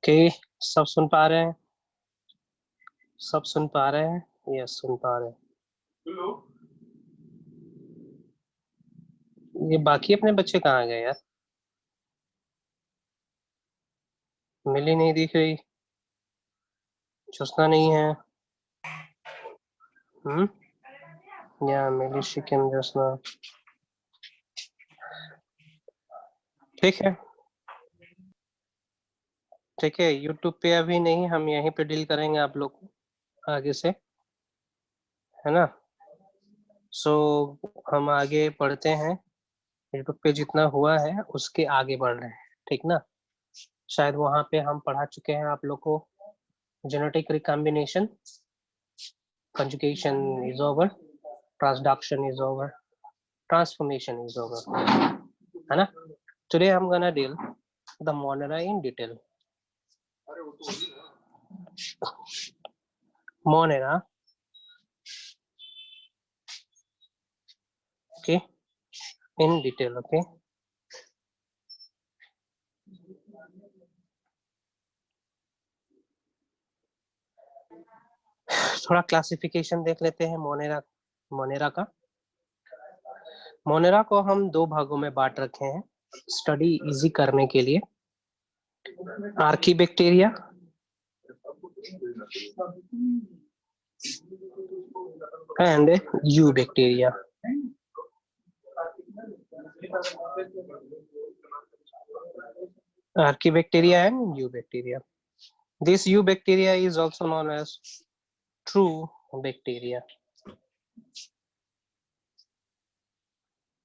Okay, सब सुन पा रहे हैं? सब सुन पा रहे हैं? यस, सुन पा रहे हैं। ये बाकी अपने बच्चे कहाँ गए यार? मिली नहीं दिख रही। ज्योत्सना नहीं है। हम्म। या मिली, शिकम, ज्योत्सना। ठीक है। ठीक है, यूट्यूब पे अभी नहीं, हम यहीं पे डील करेंगे आप लोग को आगे से, है ना? सो हम आगे बढ़ते हैं। यूट्यूब पे जितना हुआ है उसके आगे बढ़ रहे हैं, ठीक ना? शायद वहां पे हम पढ़ा चुके हैं आप लोग को। Genetic recombination, conjugation is over, transduction is over, transformation is over, है ना? Today I'm gonna deal the Monera in detail. Monera, okay, in detail, okay. थोड़ा क्लासिफिकेशन देख लेते हैं मोनेरा मोनेरा का। मोनेरा को हम दो भागों में बांट रखे हैं स्टडी इजी करने के लिए। Archaebacteria and you bacteria. Archaebacteria and eubacteria. This eubacteria is also known as true bacteria.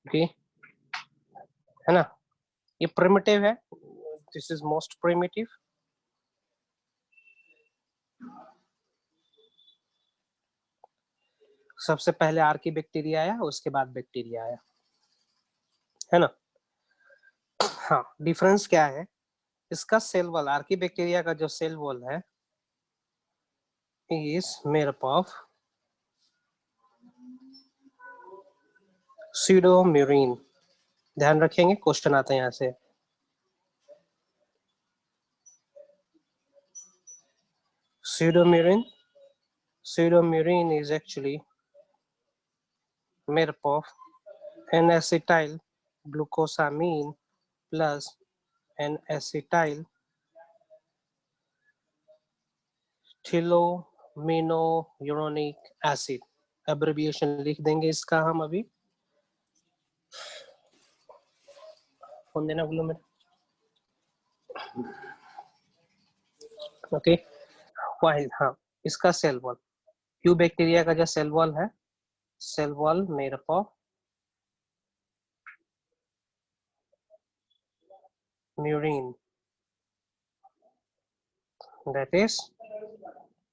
Okay, है ना? ये primitive है. This is most primitive. सबसे पहले आर्कीबैक्टीरिया आया, उसके बाद बैक्टीरिया आया, है ना? हाँ, डिफरेंस क्या है? इसका सेल वॉल, आर्कीबैक्टीरिया का जो सेल वॉल है is made up of pseudomurine. ध्यान रखेंगे, क्वेश्चन आता है यहाँ से। Pseudomurine is actually made up of N-acetyl glucosamine plus N-acetyl thiloaminouronic acid. Abbreviation लिख देंगे इसका हम अभी। फोन देना बोलो मेरे। ओके, वाइल, हाँ, इसका सेल वॉल, यू बैक्टीरिया का जो सेल वॉल है, cell wall made up of murein, that is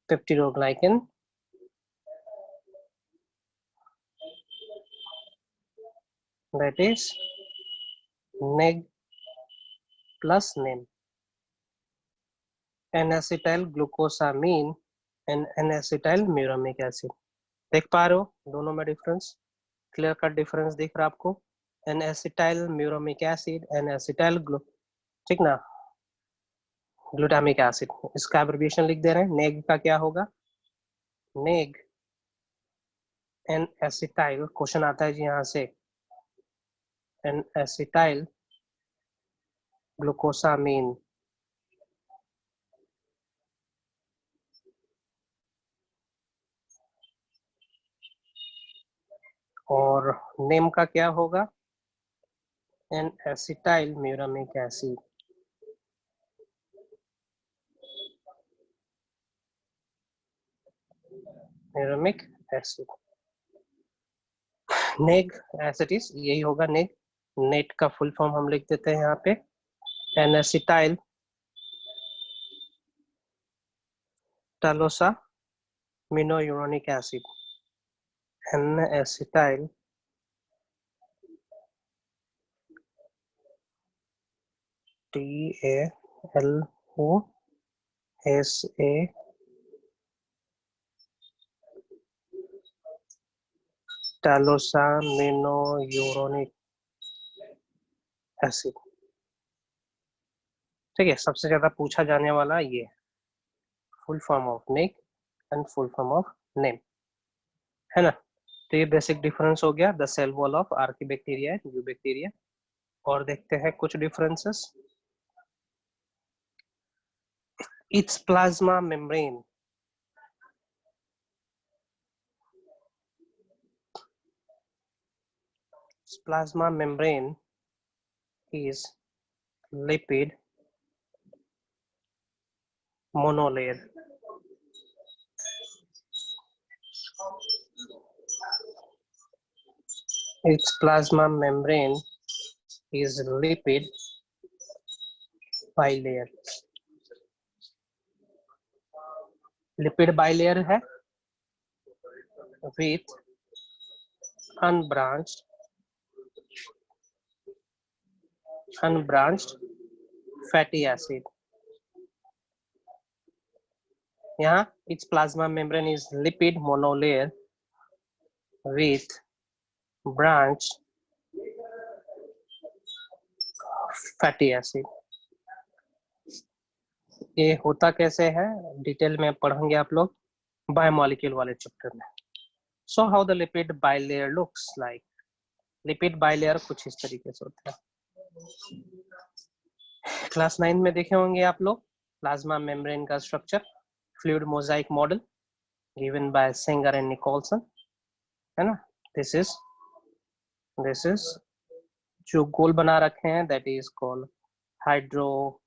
peptidoglycan, that is neg plus nim, N-acetyl glucosamine and N-acetyl muramic acid. देख पा रहे हो दोनों में डिफरेंस? क्लियर कट डिफरेंस दिख रहा है आपको? N-acetyl muramic acid, N-acetyl ठीक ना, ग्लूटामिक एसिड। इसका एब्रिविएशन लिख दे रहे हैं। नेग का क्या होगा? नेग एन एसिटाइल, क्वेश्चन आता है जी यहाँ से, एन एसिटाइल ग्लूकोसामीन, और नेम का क्या होगा? N acetyl muramic acid. Muramic acid, NAG acid is, यही होगा नेग। नेट का फुल फॉर्म हम लिख देते हैं यहाँ पे, N acetyl talosaminuronic acid, N acetyl TALOSA talosaminuronic acid. ठीक है, सबसे ज्यादा पूछा जाने वाला ये फुल फॉर्म ऑफ निक and full form of NAM, है ना। तो ये बेसिक डिफरेंस हो गया the cell wall of archaebacteria and eubacteria. और देखते हैं कुछ differences. It's plasma membrane, plasma membrane is lipid monolayer. Its plasma membrane is lipid bilayer. Lipid bilayer है with unbranched fatty acid. यहाँ its plasma membrane is lipid monolayer with branched fatty acid. ये होता कैसे है detail में पढ़ेंगे आप लोग बायोमोलिक्यूल वाले चैप्टर में। So how the lipid bilayer looks like? Lipid bilayer कुछ इस तरीके से होता है। क्लास 9 में देखे होंगे आप लोग प्लाज्मा मेम्ब्रेन का structure, fluid mosaic model given by Singer and Nicolson, है ना। दिस इज जो गोल बना रखे हैं that is called hydrophilic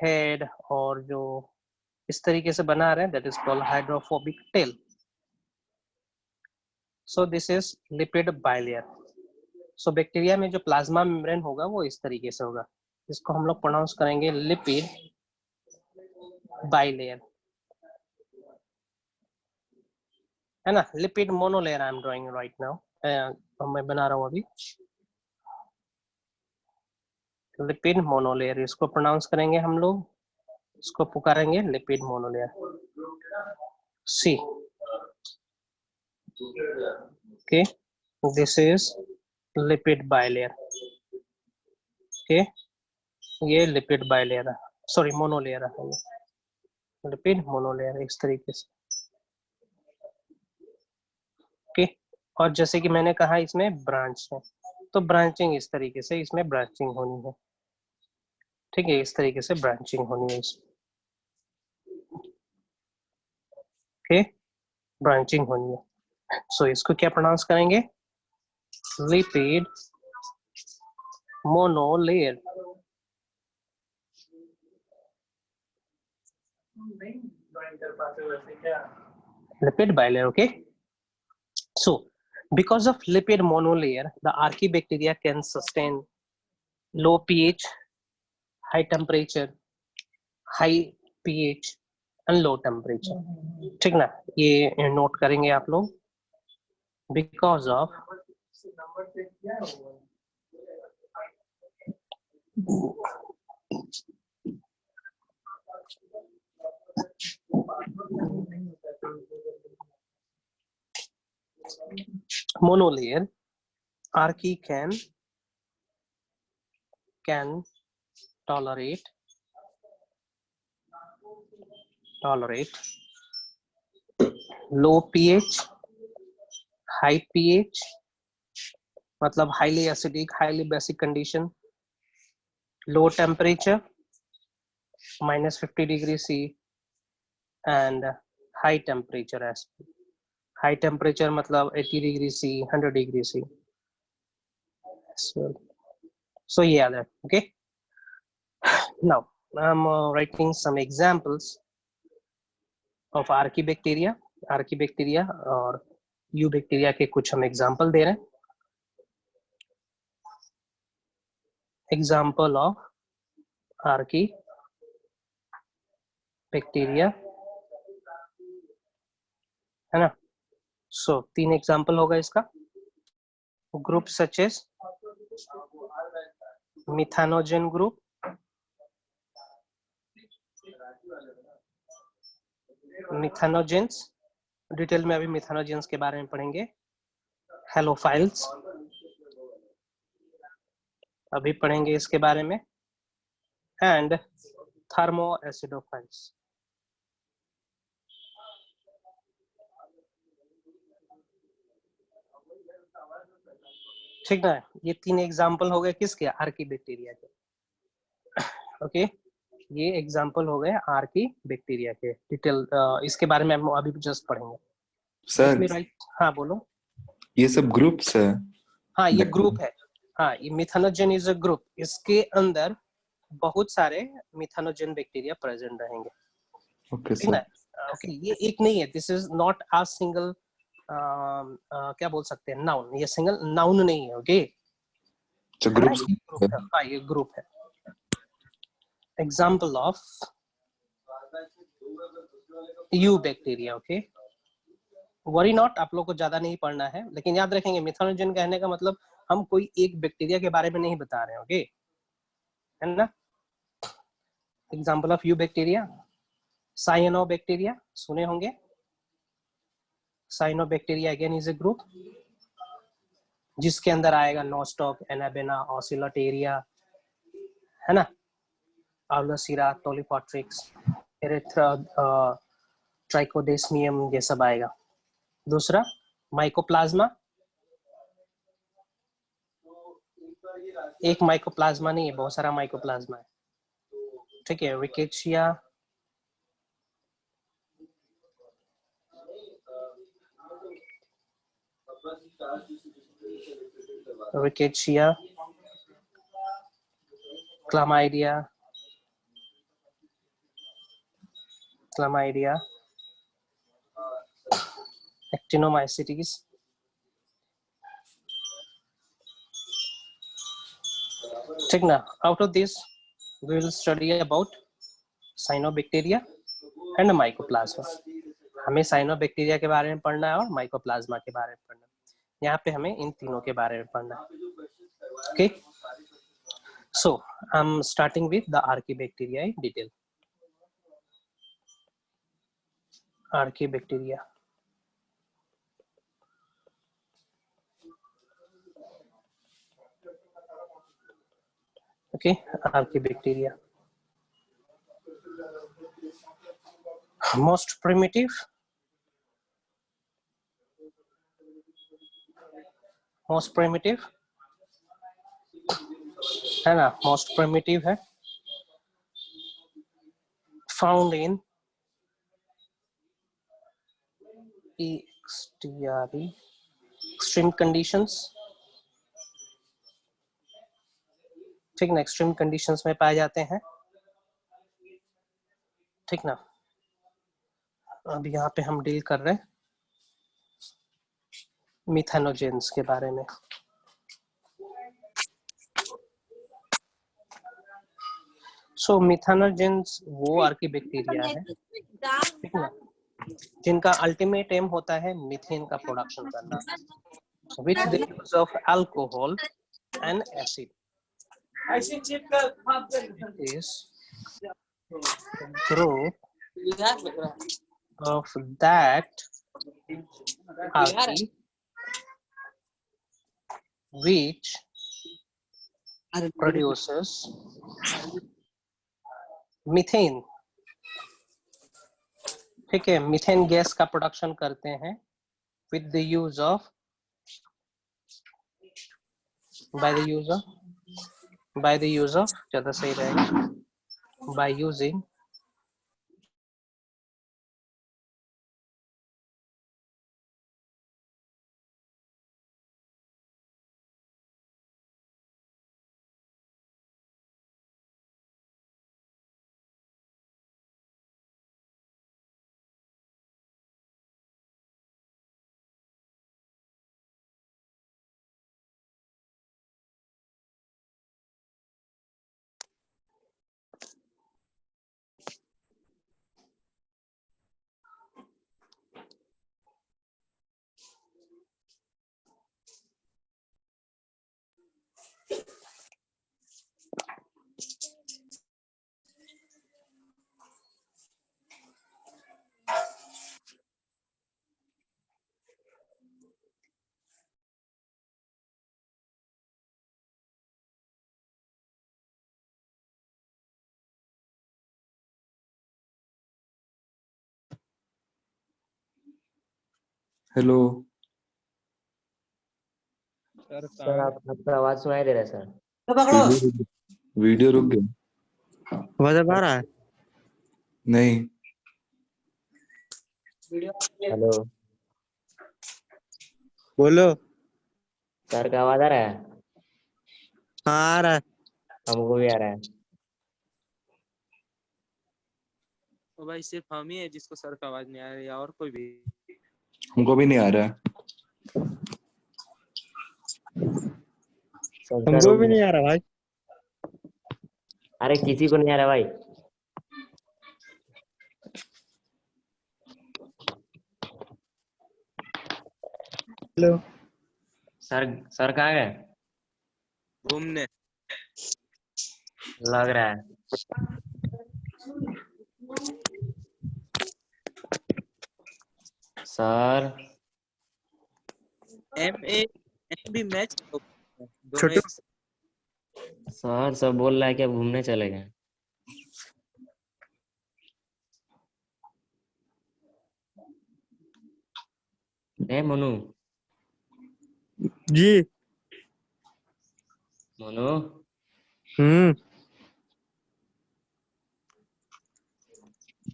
head, और जो इस तरीके से बना रहे हैं that is called hydrophobic tail. So this is lipid bilayer. So bacteria में जो प्लाज्मा मेम्ब्रेन होगा वो इस तरीके से होगा, इसको हम लोग प्रोनाउंस करेंगे लिपिड बाइलेयर, है ना। Lipid monolayer I am drawing right now, मैं बना रहा हूँ अभी लिपिड मोनोलेयर, इसको प्रोनाउंस करेंगे हम लोग, इसको पुकारेंगे lipid monolayer. See okay, this is lipid bilayer. Okay, ये लिपिड बाइलेयर है, सॉरी मोनोलेयर है, लिपिड मोनोलेयर इस तरीके से। ओके, और जैसे कि मैंने कहा इसमें ब्रांच है, तो ब्रांचिंग इस तरीके से इसमें ब्रांचिंग होनी है, ठीक है, इस तरीके से ब्रांचिंग होनी है इसमें। ओके, ब्रांचिंग होनी है। सो इसको क्या प्रोनाउंस करेंगे, lipid monolayer. Lipid bilayer, okay. So because of lipid monolayer, the archaebacteria can sustain low pH, high temperature, high pH and low temperature, ठीक ना, ये नोट करेंगे आप लोग। because of monolayer, archaea can tolerate low pH, high pH मतलब highly acidic, highly basic condition, low temperature -50 degree C and high temperature as well. High temperature मतलब 80 degree C, 100 degree C. So yeah, that okay. Now I'm writing some examples of archaebacteria और eubacteria के कुछ हम example दे रहे हैं। Example of archaebacteria, है ना। सो 3 example होगा इसका। Group such as methanogen group, methanogens, detail में अभी मिथानोजेंस के बारे में पढ़ेंगे। हेलोफाइल्स अभी पढ़ेंगे इसके बारे में। and thermoacidophiles. ठीक ना, ये 3 एग्जाम्पल हो गए किसके, आर्कीबैक्टीरिया के। ओके, ये एग्जाम्पल हो गए आर्कीबैक्टीरिया के। डिटेल इसके बारे में हम अभी जस्ट पढ़ेंगे। सर हाँ बोलो। ये सब ग्रुप्स है? हाँ ये ग्रुप है। हाँ ये मिथानोजन इज अ ग्रुप, इसके अंदर बहुत सारे मिथानोजन बैक्टीरिया प्रेजेंट रहेंगे। ओके ठीक ना, सर। ओके ये एक नहीं है, this is not a single क्या बोल सकते हैं, नाउन, ये सिंगल नाउन नहीं है। ओके अच्छा, है ना, ग्रुप्स ये ग्रुप है। हाँ ये ग्रुप है। Example of you bacteria. Okay, worry not, आप लोग को ज्यादा नहीं पढ़ना है, लेकिन याद रखेंगे मिथानोजन कहने का मतलब हम कोई एक बैक्टीरिया के बारे में नहीं बता रहे हैं। ओके है ना। Example of you bacteria, cyanobacteria सुने होंगे। Cyanobacteria again is a group, जिसके अंदर आएगा नोस्टॉक, एनाबेना, ऑसिलोटेरिया, है ना, आउलोसीरा, टोलिपोट्रिक्स, एरिथ्रा, ट्राइकोडेस्मियम, ये सब आएगा। दूसरा माइकोप्लाज्मा, एक माइकोप्लाज्मा नहीं है, बहुत सारा माइकोप्लाज्मा है। ठीक है, रिकेशिया, रिकेशिया, क्लामाइडिया, क्लामाइडिया, एक्टिनोमाइसिटीज। ठीक ना, out of this we will study about cyanobacteria and mycoplasma. हमें साइनोबैक्टीरिया के बारे में पढ़ना है और माइकोप्लाज्मा के बारे में पढ़ना है। यहाँ पे हमें इन तीनों के बारे में पढ़ना है। Okay, so I am starting with the archaebacteria in detail. Archaebacteria, okay, archaebacteria, most primitive, है ना, most primitive है, found in extreme conditions। ठीक ना, एक्सट्रीम कंडीशंस में पाए जाते हैं। ठीक ना, अब यहाँ पे हम डील कर रहे हैं मिथानोजेंस के बारे में। सो मिथानोजेंस वो आर्कीबैक्टीरिया है, ठीक ना, जिनका अल्टीमेट एम होता है मीथेन का प्रोडक्शन करना, with the use of alcohol and acid. Is group of that algae which produces methane। ठीक है, मीथेन गैस का प्रोडक्शन करते हैं with the use of by the use of ज्यादा सही रहेगा, by using हेलो सर आपका आवाज सुनाई दे रहा है सर। वीडियो रुक गया। आवाज अब आ रहा है? नहीं, हेलो बोलो। सर का आवाज आ रहा है? हाँ आ रहा है। हमको भी आ रहा है। तो भाई सिर्फ हम ही है जिसको सर का आवाज नहीं आ रही है, और कोई भी? हमको भी नहीं आ रहा है। सर हमको भी नहीं आ रहा भाई। अरे किसी को नहीं आ रहा भाई। हेलो। सर कहाँ गए? घूमने। लग रहा है। सर एम भी मैच दोनों छोटू। एक सर सब बोल रहा है कि अब घूमने चले गए। ए मनु जी। मनु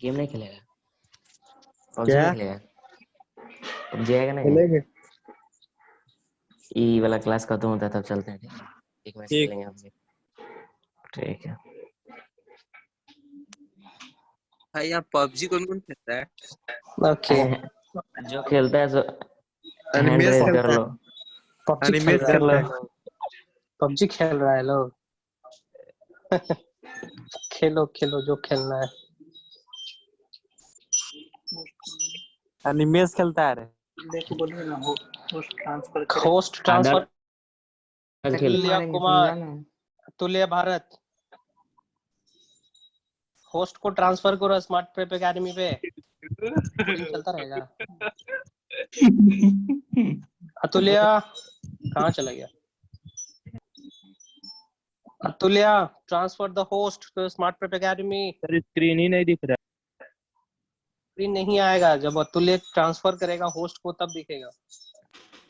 गेम नहीं खेलेगा? पबजी क्या नहीं खेलेगा? पबजी आएगा नहीं? खेलेंगे? ई वाला क्लास खत्म होता है तब चलते हैं। ठीक है? एक मैच ठीक। खेलेंगे हम। ठीक है। भाई यहाँ पबजी कौन कौन खेलता है? ओके। जो खेलता है सो हैंड एनिमेस रेज कर खेलता है। लो। पबजी खेल एनिमेस रहा है कर लो। खेलता है। पबजी खेल रहा है लोग। खेलो खेलो जो खेलना है। एनिमेस खेलता है रे। होस्ट ट्रांसफर खेल तुल्य कुमार, तुल्य भारत। होस्ट को ट्रांसफर करो स्मार्ट प्रेप एकेडमी पे, कोडिंग चलता रहेगा। अतुल्य कहाँ चला गया? Atulya transfer the host to smart prep academy. Sir screen ही नहीं दिख रहा। स्क्रीन नहीं आएगा, जब अतुल्य ट्रांसफर करेगा होस्ट को तब दिखेगा।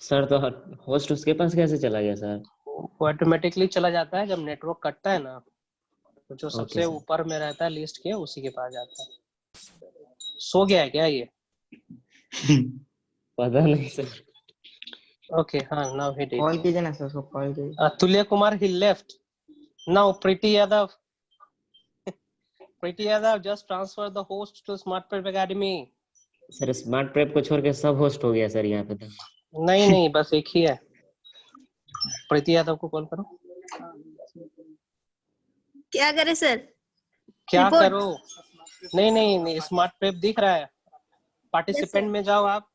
सर तो होस्ट उसके पास कैसे चला गया सर? वो ऑटोमेटिकली चला जाता है जब नेटवर्क कटता है ना, तो जो सबसे सर। ऊपर में रहता है लिस्ट के, उसी के पास जाता है। सो गया है क्या ये? पता नहीं सर। ओके हाँ, नाउ ही डिड। कॉल कीजिए ना सर, उसको कॉल कीजिए। अतुल्य Kumar he left. Now Preeti Yadav. Preeti Yadav just transfer the host to Smart Prep Academy. Sir smart prep को छोड़ के सब होस्ट हो गया सर यहाँ पे तो। नहीं नहीं, बस एक ही है। प्रीति यादव को कॉल करो। क्या करे सर? क्या Report. करो? नहीं नहीं नहीं, स्मार्ट प्रेप दिख रहा है। पार्टिसिपेंट में जाओ आप।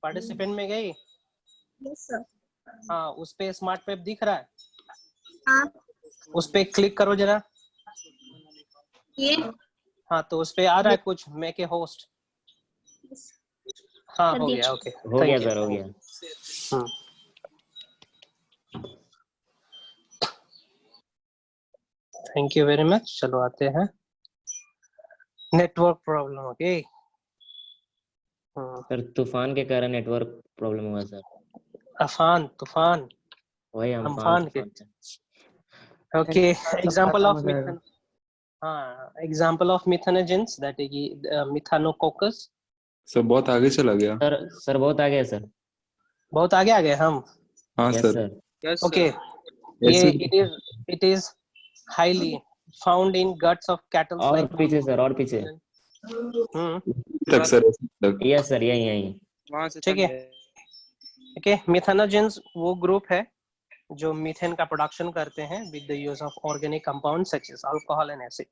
पार्टिसिपेंट में गई? Yes sir. हाँ, उस पे स्मार्ट प्रेप दिख रहा है। हाँ उस पे क्लिक करो जरा। ये हाँ, तो उस पे आ रहा है कुछ मेक ए होस्ट। हाँ कर हो दीजिए। गया। ओके हो गया सर, हो गया। Thank you very much. चलो आते हैं नेटवर्क प्रॉब्लम। ओके सर तूफान के कारण नेटवर्क प्रॉब्लम हुआ सर। अफान तूफान वही अम्फान के। तूफान। ओके एग्जांपल ऑफ खत्म हो जाएगा। मिथेन। हाँ, example of methanogens that is methanococcus. सब बहुत आगे चला गया। सर बहुत आगे है सर। बहुत आगे आ गए हम। हाँ yes sir. Sir. Yes okay ये it is highly found in guts of cattle और लाइक पीछे सर, और पीछे। तक सर तक। यस सर, यही यही। वहां से ठीक है। ओके मिथेनोजेंस वो ग्रुप है जो मीथेन का प्रोडक्शन करते हैं with the use of organic compound such as alcohol and acid.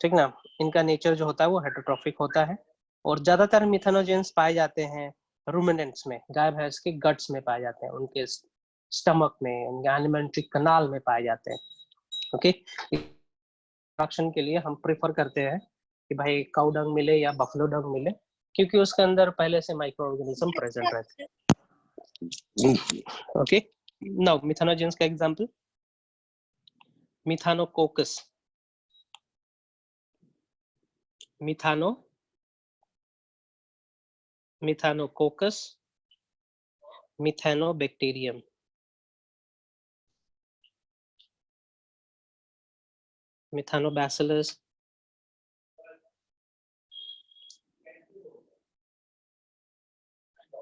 ठीक ना। इनका नेचर जो होता है वो हेटरोट्रॉफिक होता है और ज्यादातर मिथेनोजेंस पाए जाते हैं रूमिनेंट्स में, गाय भैंस के गट्स में पाए जाते हैं, उनके स्टमक में, एलिमेंट्री कनाल में पाए जाते हैं। ओके प्रोडक्शन के लिए हम प्रेफर करते हैं कि भाई काउ डंग मिले या बफलो डंग मिले, क्योंकि उसके अंदर पहले से माइक्रो ऑर्गेनिज्म प्रेजेंट रहते हैं। ओके नाउ मिथेनोजेंस का example मिथानोकोकस। मिथानो Methanococcus, Methanobacterium. Methanobacillus,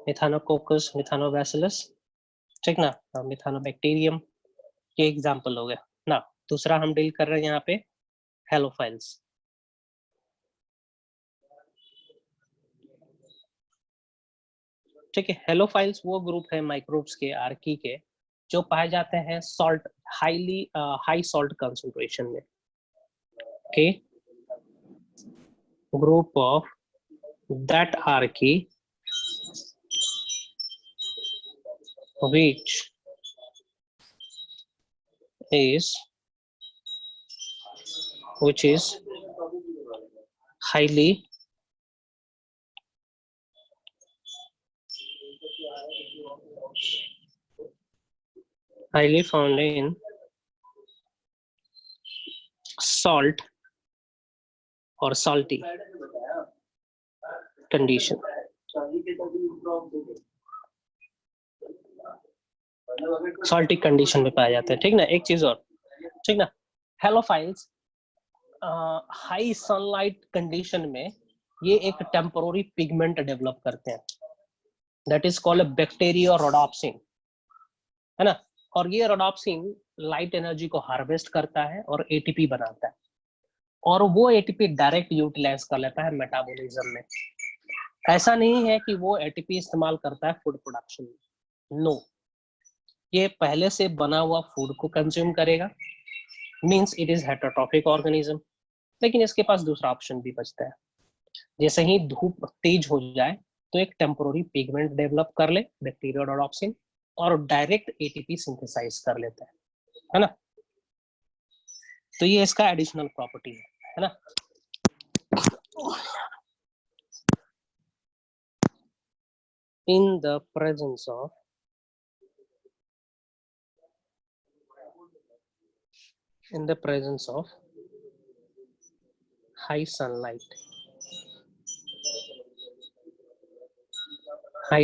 Methanococcus, Methanobacillus, ठीक ना। Methanobacterium ये एग्जाम्पल हो गया ना। दूसरा हम डील कर रहे हैं यहाँ पे हेलोफाइल्स। ठीक है, हेलोफाइल्स वो ग्रुप है माइक्रोब्स के, आर्की के, जो पाए जाते हैं सॉल्ट, हाई सॉल्ट कंसंट्रेशन में। Okay, group of that Archie which is highly found in salt or salty condition. Salty condition में पाया जाता है, ठीक ना। एक चीज और, ठीक ना, हेलोफाइल्स हाई सनलाइट कंडीशन में ये एक टेम्पोररी पिगमेंट डेवलप करते हैं, दैट इज कॉल्ड बैक्टीरियोरोडोप्सिन, है ना। और ये रोडोप्सिन लाइट एनर्जी को हार्वेस्ट करता है और एटीपी बनाता है, और वो एटीपी डायरेक्ट यूटिलाइज कर लेता है मेटाबॉलिज्म में। ऐसा नहीं है कि वो एटीपी इस्तेमाल करता है फूड प्रोडक्शन में, नो, ये पहले से बना हुआ फूड को कंज्यूम करेगा, means it is heterotrophic organism. लेकिन इसके पास दूसरा ऑप्शन भी बचता है, जैसे ही धूप तेज हो जाए तो एक टेम्पोररी पिगमेंट डेवलप कर ले बैक्टीरियोरोडोप्सिन, और डायरेक्ट एटीपी सिंथेसाइज कर लेता है ना। तो ये इसका एडिशनल प्रॉपर्टी है ना। In the presence of high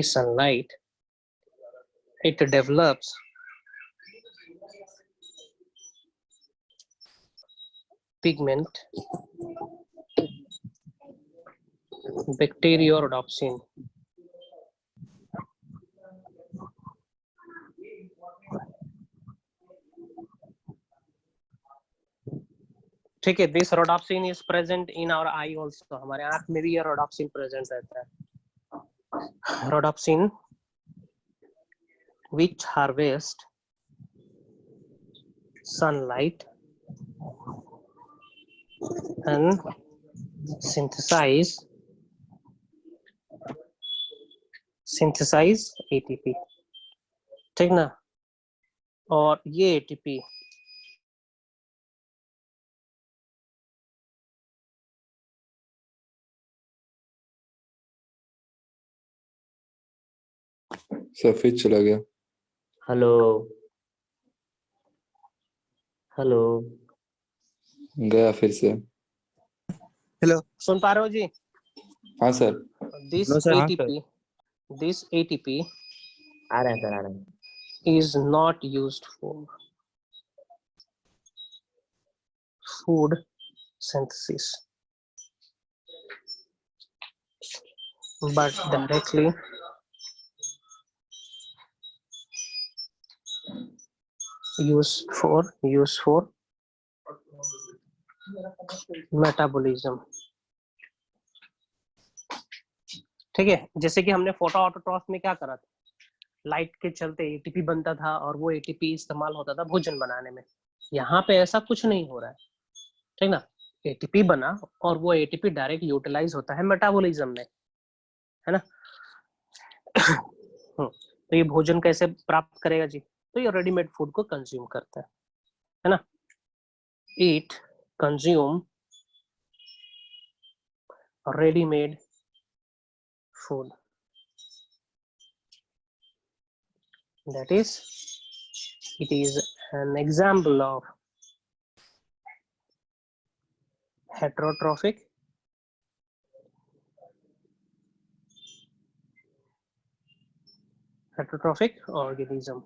sunlight, it develops pigment bacteriorhodopsin, ठीक है। This rhodopsin is present in our eye also, हमारे आंख में भी ये रोडोप्सिन प्रेजेंट रहता है। Rhodopsin which harvest sunlight and synthesize ATP, ठीक ना। और ये ATP सफेद चला गया। हेलो हेलो गया फिर से। हेलो सुन पा रहे हो जी? हाँ सर। दिस नो सर, हाँ ATP आ रहे हैं सर, आ रहे हैं। is not used for food synthesis but directly used for metabolism, ठीक है। जैसे कि हमने फोटो ऑटोट्रॉफ में क्या करा था, लाइट के चलते एटीपी बनता था और वो एटीपी इस्तेमाल होता था भोजन बनाने में। यहाँ पे ऐसा कुछ नहीं हो रहा है, ठीक ना। एटीपी बना और वो एटीपी डायरेक्ट यूटिलाइज होता है मेटाबॉलिज्म में, है ना। तो ये भोजन कैसे प्राप्त करेगा जी? तो ये रेडीमेड फूड को कंज्यूम करता है ना। ईट consume ready-made food, that is, it is an example of heterotrophic heterotrophic organism,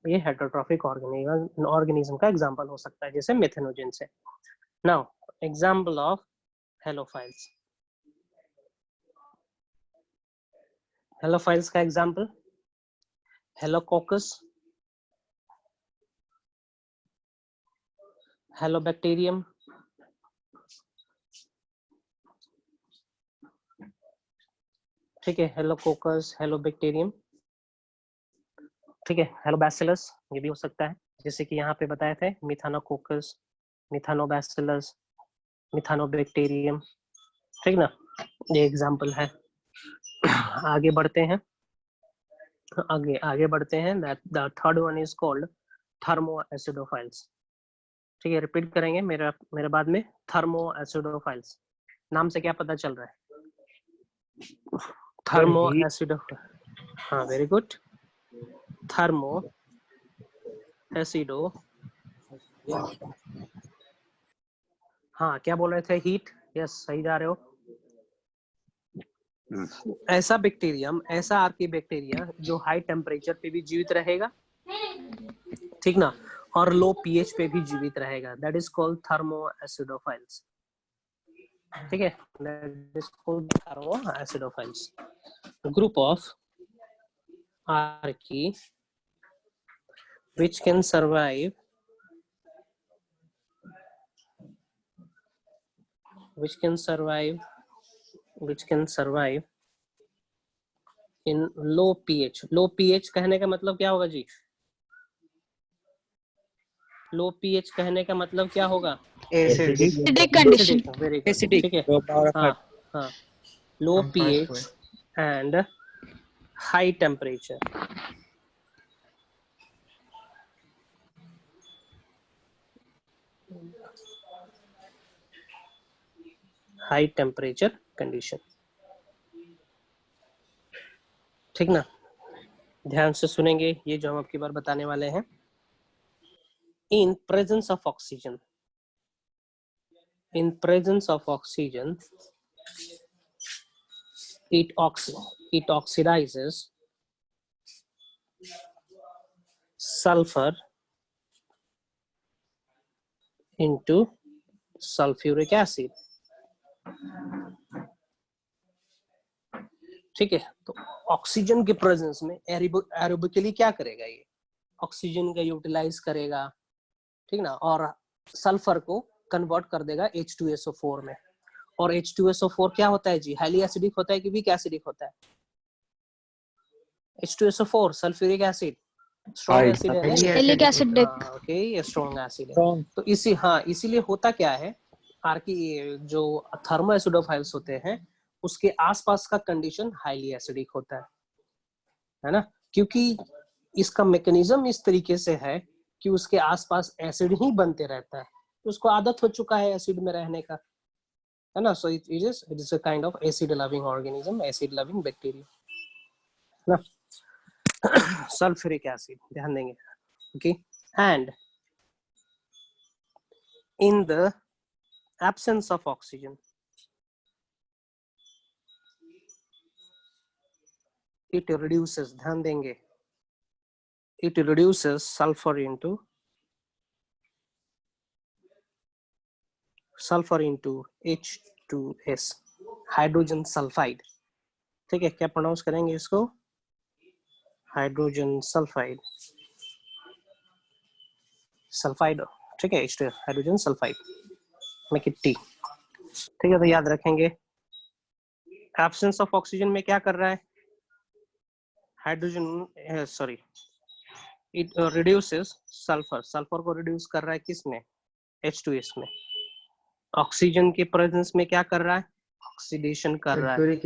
ये हेटरोट्रॉफिक ऑर्गेनिज्म का एग्जांपल हो सकता है, जैसे मेथेनोजेन से। Now example of halophiles. Halophiles का एग्जांपल हेलोकोकस, हेलोबैक्टीरियम, ठीक है, हेलोकोकस, हेलोबैक्टीरियम, ठीक है, हेलोबैसिलस ये भी हो सकता है, जैसे कि यहाँ पे बताए थे मिथानोकोकस, मिथानोबैसिलस, मिथानोबैक्टीरियम, ठीक ना, ये एग्जांपल है। आगे बढ़ते हैं, आगे बढ़ते हैं। That the third one is called thermo acidophiles, ठीक है, रिपीट करेंगे मेरे बाद में। थर्मो एसिडोफाइल्स नाम से क्या पता चल रहा है? थर्मो एसिडोफाइल, हाँ वेरी गुड, थर्मो एसिडो, हाँ क्या बोल रहे थे? हीट, यस सही जा रहे हो। ऐसा बैक्टीरियम, ऐसा आर्की बैक्टीरिया जो हाई टेम्परेचर पे भी जीवित रहेगा, ठीक ना, और लो पीएच पे भी जीवित रहेगा, that is called thermo acidophiles, ठीक है, that is called thermo acidophiles. Group of Archie which can survive in low pH। Low pH कहने का मतलब क्या होगा जी? लो pH कहने का मतलब क्या होगा? Acidic condition. वेरी गुड, ठीक है, हाँ हाँ, लो pH and high temperature, high temperature condition, ठीक ना, ध्यान से सुनेंगे ये जो हम आपकी बार बताने वाले हैं। In presence of oxygen, in presence of oxygen, it oxidizes sulfur into sulfuric acid, ठीक है। तो ऑक्सीजन के प्रेजेंस में एरोबिकली क्या करेगा? ये ऑक्सीजन का यूटिलाइज करेगा, ठीक ना, और सल्फर को कन्वर्ट कर देगा H2SO4 में। और H2SO4 क्या होता है जी? हाईली एसिडिक होता है कि वीक एसिडिक होता है? H2SO4 sulphuric acid, strong acid है ना, Salicylic acid. ओके, ये स्ट्रॉन्ग एसिड है। तो इसीलिए होता क्या है, आर्की जो थर्मो एसिडोफाइल्स होते हैं उसके आसपास का कंडीशन हाईली एसिडिक होता है ना, क्योंकि इसका मैकेनिज्म इस तरीके से है कि उसके आसपास एसिड ही बनते रहता है, तो उसको आदत हो चुका है एसिड में रहने का, है ना। So it is a kind of acid loving organism, acid loving bacteria ना। सल्फ्यूरिक एसिड ध्यान देंगे, okay. And in the absence of oxygen, it reduces, ध्यान देंगे, it reduces sulfur into H2S, hydrogen sulphide, ठीक है। क्या प्रोनाउंस करेंगे इसको? हाइड्रोजन सल्फाइड, सल्फाइड, ठीक है, H2, hydrogen sulphide, make it T, ठीक है। तो याद रखेंगे एब्सेंस ऑफ ऑक्सीजन में क्या कर रहा है hydrogen, sorry, it reduces sulphur, sulphur को रिड्यूस कर रहा है किसमें? H2S में। ऑक्सीजन के प्रेजेंस में क्या कर रहा है? ऑक्सीडेशन कर रहा है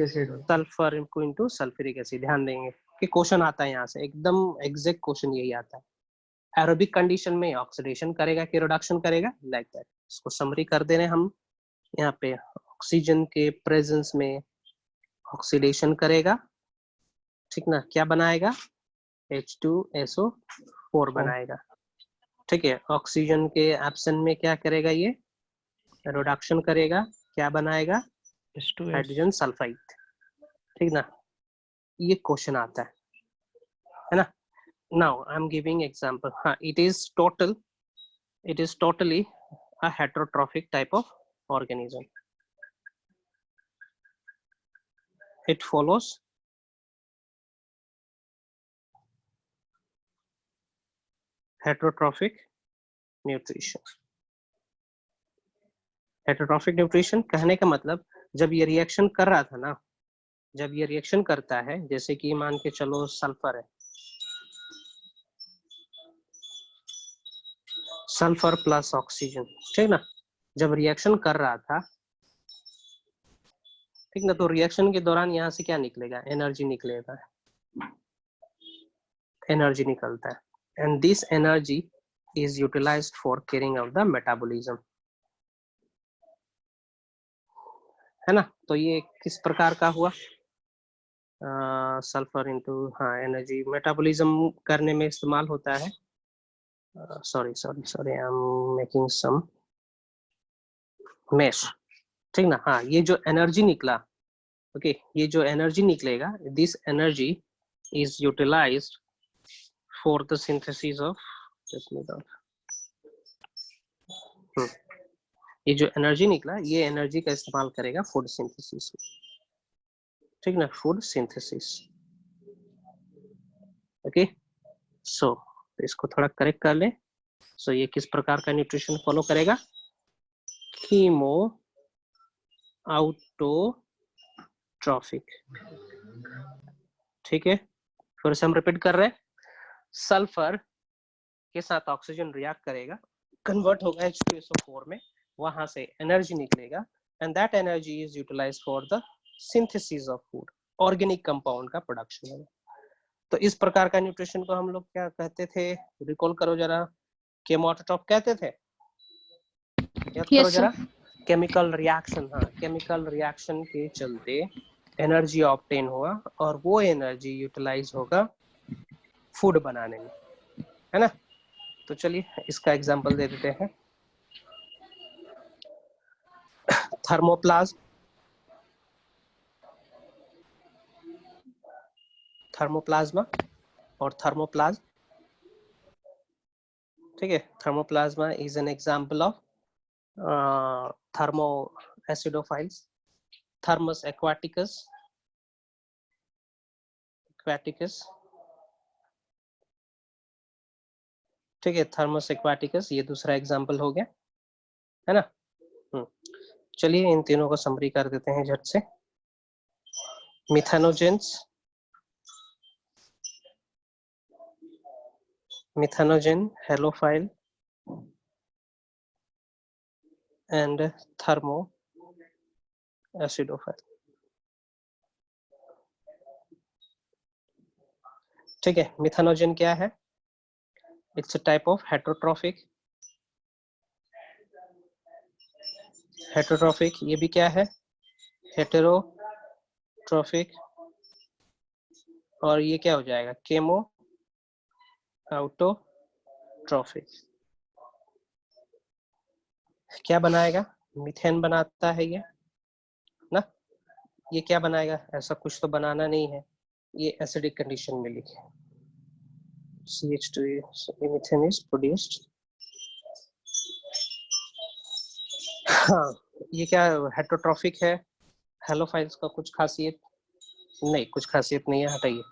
सल्फर को इनटू सल्फ्यूरिक एसिड। ध्यान देंगे कि क्वेश्चन आता है यहाँ से, एकदम एग्जैक्ट क्वेश्चन यही आता है। एरोबिक कंडीशन में ऑक्सीडेशन करेगा कि रिडक्शन करेगा, लाइक दैट। इसको समरी कर दे रहे हैं हम यहाँ पे, ऑक्सीजन के प्रेजेंस में ऑक्सीडेशन करेगा, ठीक ना, क्या बनाएगा? H2SO4 बनाएगा, ठीक है। ऑक्सीजन के एब्सेंट में क्या करेगा? ये रिडक्शन करेगा, क्या बनाएगा? हाइड्रोजन सल्फाइड, ठीक ना। ये क्वेश्चन आता है ना. Now I am giving example. हाँ, it is totally a heterotrophic type of organism. It follows heterotrophic nutrition. Heterotrophic nutrition कहने का मतलब जब ये रिएक्शन कर रहा था ना, जब ये रिएक्शन करता है, जैसे कि मान के चलो सल्फर है, सल्फर प्लस ऑक्सीजन, ठीक ना, जब रिएक्शन कर रहा था, ठीक ना, तो रिएक्शन के दौरान यहाँ से क्या निकलेगा, एनर्जी निकलेगा, एनर्जी निकलता है, and this energy is utilised for carrying out the metabolism, है ना. तो ये किस प्रकार का हुआ, सल्फर इनटू, हाँ, एनर्जी मेटाबॉलिज्म करने में इस्तेमाल होता है. Sorry I am making some mess, ठीक ना. हाँ, ये जो एनर्जी निकला, ओके, ये जो एनर्जी निकलेगा, this energy is utilised for the synthesis of, ये जो एनर्जी निकला, ये एनर्जी का इस्तेमाल करेगा फूड सिंथेसिस में, ठीक ना, फूड सिंथेसिस. ओके, सो इसको थोड़ा करेक्ट कर ले. सो ये किस प्रकार का न्यूट्रिशन फॉलो करेगा, कीमो आउटोट्रॉफिक, ठीक है. फिर से हम रिपीट कर रहे हैं, सल्फर के साथ ऑक्सीजन रिएक्ट करेगा, कन्वर्ट होगा H2SO4 में, वहां से एनर्जी निकलेगा, and that energy is utilised for the synthesis of food, organic compound का प्रोडक्शन होगा. तो इस प्रकार का न्यूट्रिशन को हम लोग क्या कहते थे, रिकॉल करो जरा, केमोऑटोट्रॉफ कहते थे, याद करो Yes, जरा. sir. केमिकल रिएक्शन, हाँ, केमिकल रिएक्शन के चलते एनर्जी ऑब्टेन हुआ, और वो एनर्जी यूटिलाइज होगा फूड बनाने में, है ना. तो चलिए इसका एग्जांपल दे देते हैं. थर्मोप्लाज्म, थर्मोप्लाज्मा और थर्मोप्लाज्म, ठीक है. Thermoplasma is an example of thermoacidophiles, thermus aquaticus, ठीक है, थर्मस एक्वाटिकस, ये दूसरा एग्जांपल हो गया, है ना. चलिए इन तीनों को समरी कर देते हैं झट से. Methanogens, मिथानोजेन, halophile and thermo acidophile, ठीक है. मिथानोजेन क्या है, it's a type of heterotrophic, heterotrophic, ये भी क्या है, हेटेरोट्रॉफिक, और ये क्या हो जाएगा, केमो आउटोट्रॉफिक. क्या बनाएगा, मीथेन बनाता है ये ना. ये क्या बनाएगा, ऐसा कुछ तो बनाना नहीं है, ये एसिडिक कंडीशन में लिखे, CH2, मीथेन इज प्रोड्यूस्ड. हाँ, ये क्या हेटरोट्रॉफिक है, हेलोफाइल्स का कुछ खासियत नहीं, कुछ खासियत नहीं है, हटाइए.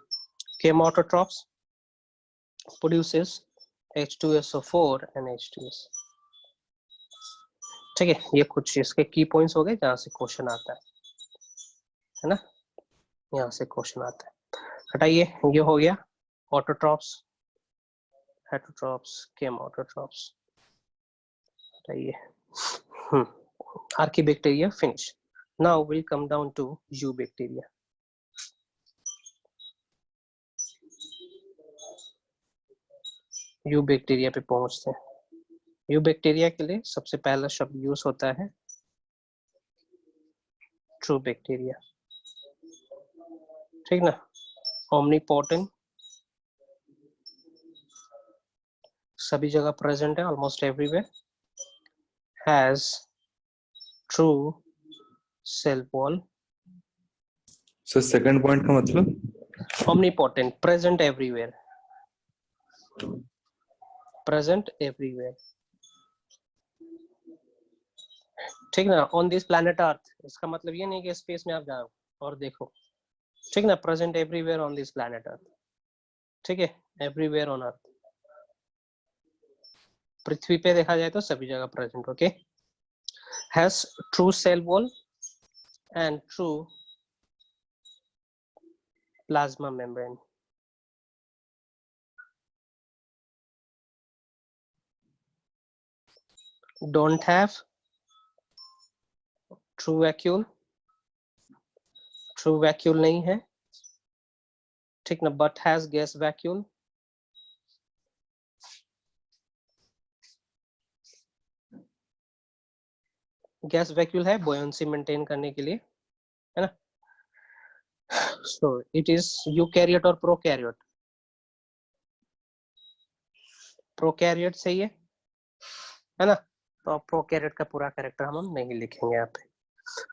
केमोऑटोट्रॉफ्स प्रोड्यूसेस H2SO4 and H2S, ठीक है. ये कुछ इसके की पॉइंट्स हो गए जहाँ से क्वेश्चन आता है ना, यहाँ से क्वेश्चन आता है. हटाइए, ये हो गया ऑटोट्रॉफ्स, हेटरोट्रॉफ्स, केमोऑटोट्रॉफ्स, हटाइए. Archaebacteria finish. Now will come down to eubacteria. Eubacteria पे पहुंचते हैं. यूबैक्टीरिया के लिए सबसे पहला शब्द यूज होता है ट्रू बैक्टीरिया, ठीक ना. ओमनीपोटेंट, सभी जगह प्रेजेंट है, almost everywhere, has true cell wall. Sir second point का मतलब, omnipotent, present everywhere, present everywhere, ठीक ना। ऑन दिस प्लैनेट अर्थ, इसका मतलब ये नहीं कि स्पेस में आप जाओ और देखो, ठीक ना। Present everywhere on this planet earth, ठीक है, एवरीवेयर ऑन अर्थ, पृथ्वी पे देखा जाए तो सभी जगह present. Okay, has true cell wall and true plasma membrane, don't have true vacuole, true vacuole नहीं है, ठीक ना। But has gas vacuole, gas vacuole है बुयांसी मेंटेन करने के लिए, है ना। सो इट इज यूकैरियोट और प्रोकैरियोट, प्रोकैरियोट सही है ना। तो प्रोकैरियोट का पूरा कैरेक्टर हम नहीं लिखेंगे यहाँ पे।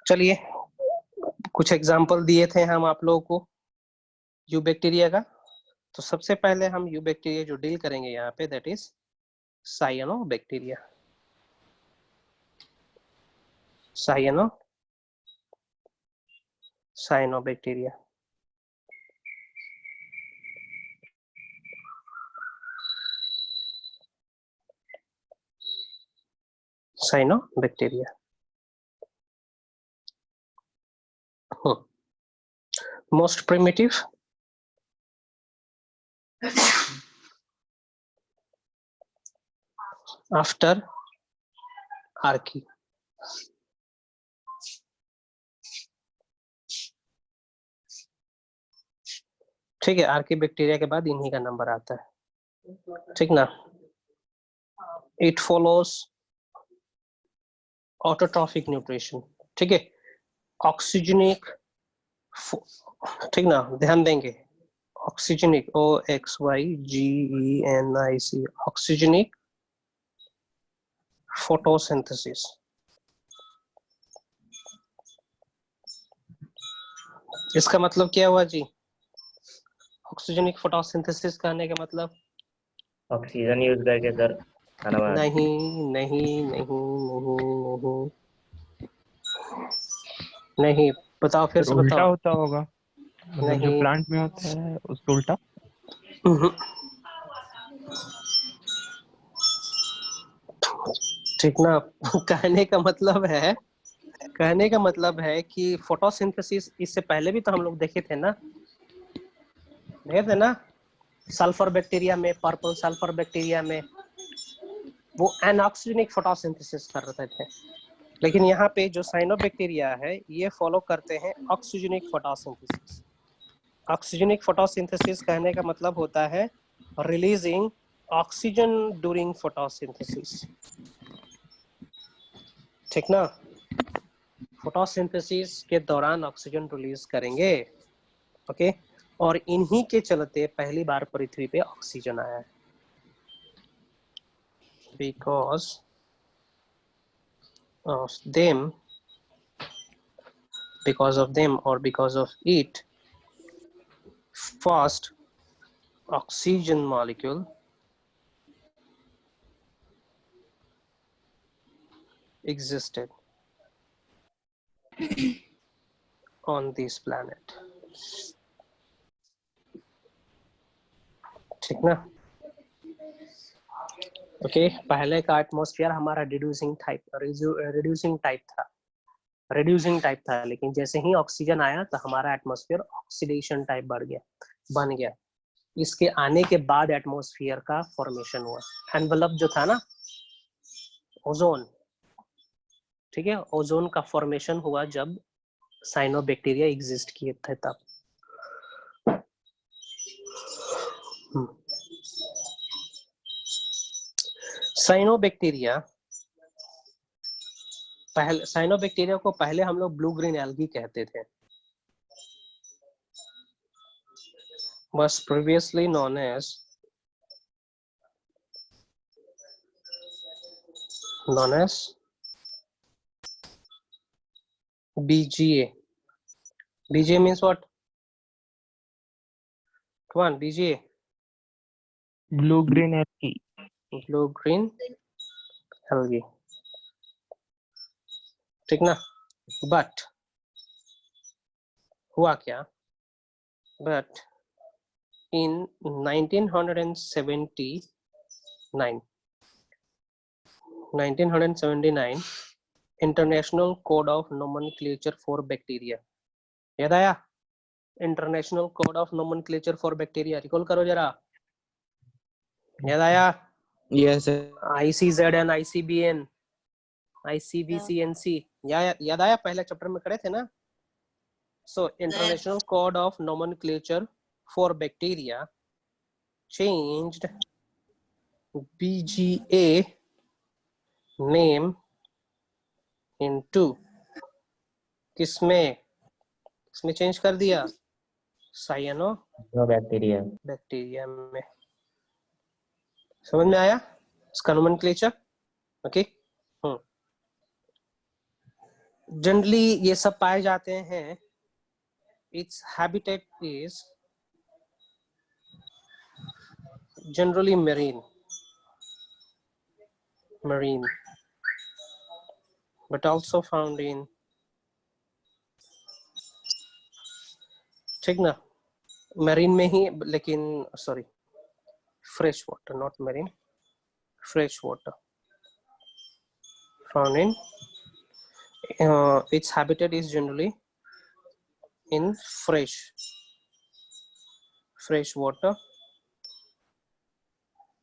चलिए, कुछ एग्जांपल दिए थे हम आप लोगों को यू बैक्टीरिया का। तो सबसे पहले हम यू बैक्टीरिया जो डील करेंगे यहाँ पे, that is cyanobacteria, cyanobacteria. Cyanobacteria. Most primitive, after archaea. ठीक है, आर्की बैक्टीरिया के बाद इन्हीं का नंबर आता है, ठीक ना। इट फॉलोज ऑटोट्रॉफिक न्यूट्रिशन, ठीक है, ऑक्सीजनिक, ठीक ना, ध्यान देंगे, ऑक्सीजनिक, OXYGENIC, ऑक्सीजनिक फोटोसिंथेसिस। इसका मतलब क्या हुआ जी? ऑक्सीजनिक फोटोसिंथेसिस कहने का मतलब ऑक्सीजन यूज करके सर खाना बनाते हैं। नहीं नहीं नहीं नहीं नहीं, बताओ फिर से उल्टा बताओ। होता होगा, मतलब जो नहीं, प्लांट में होता है उसका उल्टा। ठीक ना। कहने का मतलब है कि फोटोसिंथेसिस इससे पहले भी तो हम लोग देखे थे ना, सल्फर बैक्टीरिया में, पर्पल सल्फर बैक्टीरिया में वो एनऑक्सीजनिक फोटोसिंथेसिस कर रहे थे। लेकिन यहाँ पे जो साइनोबैक्टीरिया है ये फॉलो करते हैं ऑक्सीजनिक फोटोसिंथेसिस। ऑक्सीजनिक फोटोसिंथेसिस कहने का मतलब होता है रिलीजिंग ऑक्सीजन ड्यूरिंग फोटोसिंथेसिस, ठीक ना। फोटोसिंथेसिस के दौरान ऑक्सीजन रिलीज करेंगे, ओके। और इन्हीं के चलते पहली बार पृथ्वी पे ऑक्सीजन आया है, because of them or because of it, first oxygen molecule existed on this planet, ठीक ना। ओके, पहले का एटमॉस्फेयर हमारा रिड्यूसिंग टाइप था, लेकिन जैसे ही ऑक्सीजन आया तो हमारा एटमॉस्फेयर ऑक्सीडेशन टाइप बन गया। इसके आने के बाद एटमॉस्फेयर का फॉर्मेशन हुआ। एनवेलप जो था ना, ओजोन, ठीक है, ओजोन का फॉर्मेशन हुआ जब साइनोबैक्टीरिया एग्जिस्ट किए थे तब। साइनोबैक्टीरिया को पहले हम लोग ब्लू ग्रीन एल्गी कहते थे, was previously known as BGA. BGA means what? come on dीजिए। blue green algae, blue green algae, ठीक ना। बट हुआ क्या, but in 1979 international code of nomenclature for bacteria, याद आया? International code of nomenclature for bacteria, recall करो जरा, याद आया? Yes, sir. ICZN, ICBN, ICVCNC, याद आया? पहले चैप्टर में करे थे ना। So international code of nomenclature for bacteria changed BGA name into, किसमें चेंज कर दिया? Cyano bacteria. बैक्टीरिया में। समझ में आया इसका नोमेनक्लेचर? ओके। जनरली ये सब पाए जाते हैं। Its habitat is generally marine but also found in, ठीक ना, marine में ही, लेकिन sorry fresh water, not marine, fresh water found in its habitat is generally in fresh water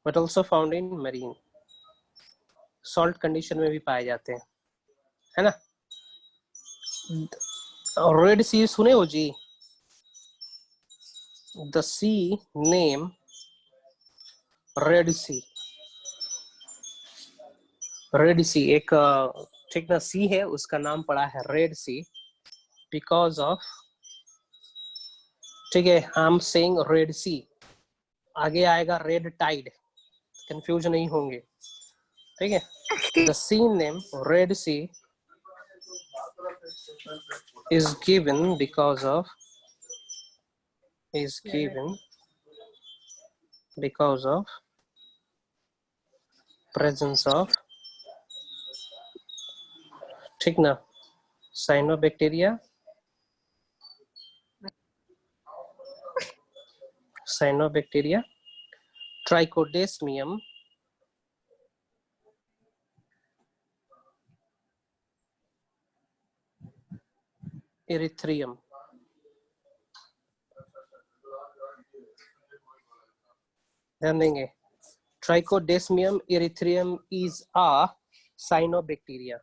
but also found in marine, salt condition में भी पाए जाते हैं, है ना। रेड सी सुने हो जी? द सी नेम रेड सी, एक ठीक ना सी है, उसका नाम पड़ा है रेड सी बिकॉज ऑफ, ठीक है, I am saying Red Sea, आगे आएगा रेड टाइड, कंफ्यूज नहीं होंगे, ठीक है। The sea name Red Sea is given because of presence of, ठीक ना, साइनोबैक्टीरिया ट्राइकोडेस्मियम एरिथ्रियम, ध्यान देंगे। ट्राइकोडेस्मियम एरिथ्रियम इज अ साइनोबैक्टीरिया,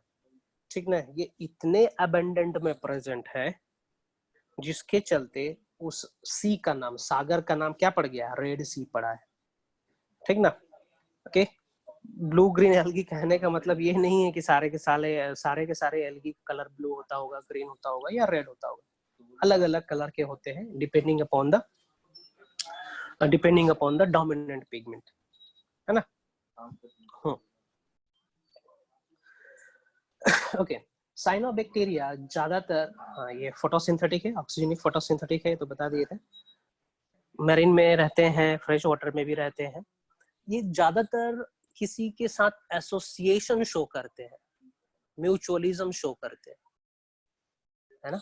ठीक ना। ये इतने अबंडेंट में प्रेजेंट है जिसके चलते उस सी का नाम, सागर का नाम क्या पड़ गया? रेड सी पड़ा है, ठीक ना। ओके। ब्लू ग्रीन एल्गी कहने का मतलब ये नहीं है कि सारे के सारे एल्गी कलर ब्लू होता होगा, ग्रीन होता होगा या रेड होता होगा, अलग अलग कलर के होते हैं depending upon the dominant pigment, है ना। ओके। साइनोबैक्टीरिया ज्यादातर, हाँ ये फोटोसिंथेटिक है, ऑक्सीजनिक फोटोसिंथेटिक है, तो बता दिए थे। मैरीन में रहते हैं, फ्रेश वाटर में भी रहते हैं। ये ज्यादातर किसी के साथ एसोसिएशन शो करते हैं, म्यूचुअलिज्म शो करते हैं, है ना।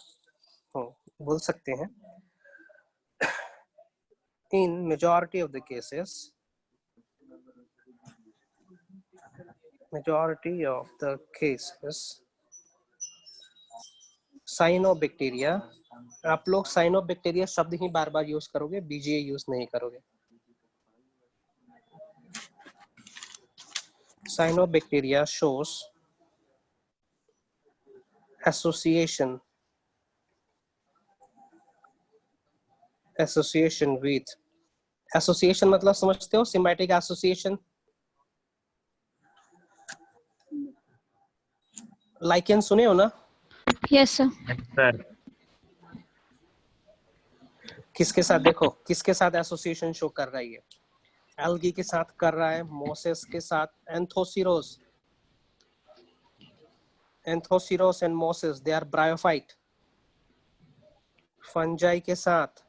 बोल सकते हैं इन majority of the cases cyanobacteria, आप लोग साइनोबैक्टीरिया शब्द ही बार बार यूज करोगे, बीजीए यूज नहीं करोगे। Cyanobacteria shows association with, association मतलब समझते हो? सिम्बायोटिक एसोसिएशन, लाइकेन सुने हो ना? Yes, sir. sir. किसके साथ, देखो किसके साथ एसोसिएशन शो कर रहा है ये? एल्गी के साथ कर रहा है, मोसेस के साथ, Anthoceros and mosses they are bryophyte. Fungi के साथ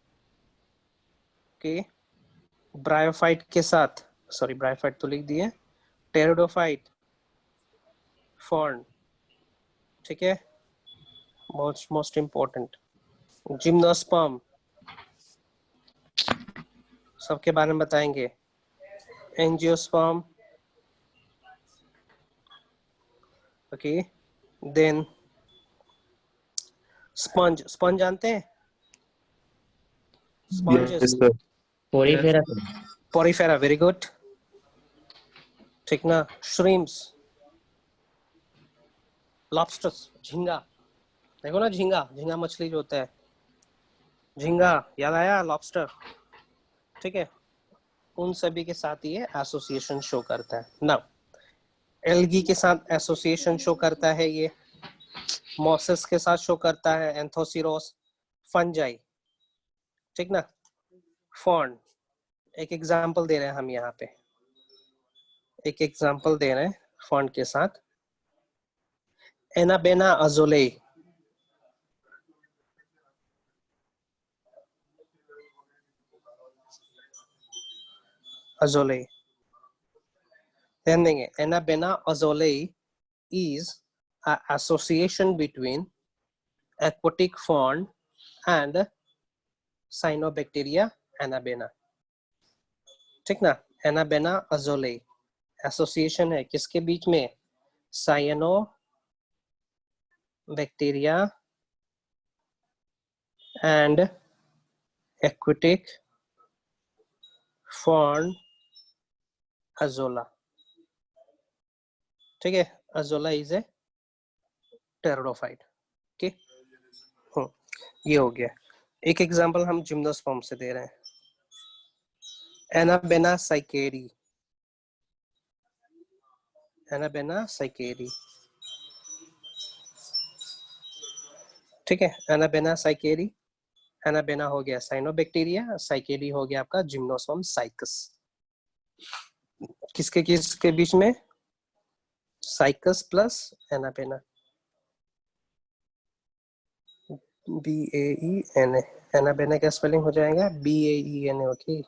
ओके, ब्रायोफाइट के साथ, सॉरी ब्रायोफाइट तो लिख दिए, टेरिडोफाइट, फॉर्न, ठीक है, मोस्ट इंपॉर्टेंट, जिम्नोस्पर्म, सबके बारे में बताएंगे, angiosperm, okay, then sponge, sponge जानते हैं, Yes, sponges, sir. Porifera Porifera, very good, ठीक ना, श्रिम्प्स, लॉबस्टर्स, झींगा, देखो ना झींगा, झींगा मछली जो होता है, झींगा याद आया, लॉबस्टर, ठीक है, उन सभी के साथ ये एसोसिएशन शो करता है ना। एल्गी के साथ एसोसिएशन शो करता है ये, मॉसेस के साथ शो करता है, एंथोसिरोस, फंजाई, ठीक ना, फॉर्न, एक एग्जांपल दे रहे हैं हम यहाँ पे, एक एग्जांपल दे रहे हैं फॉर्न के साथ, एनाबेना अजोले, अजोले ध्यान देंगे, anabaena Azoulay is an association between aquatic fawn and cyanobacteria anabena, ठीक ना, एनाबेना अजोले एसोसिएशन है किसके बीच में, cyanobacteria and aquatic fern azolla, ठीक है, azolla is a pteridophyte, okay, ये हो गया। एक एग्जांपल हम जिम्नोस्पर्म से दे रहे हैं, एनाबेना साइकेरी, एनाबेना साइकेरी, ठीक है, एनाबेना साइकेरी, एनाबेना हो गया साइनोबैक्टीरिया, साइकेरी हो गया आपका जिम्नोस्पर्म साइकस, किसके बीच में, cycas plus anabaena, BAENA, anabaena का स्पेलिंग हो जाएगा BAENA, ओके,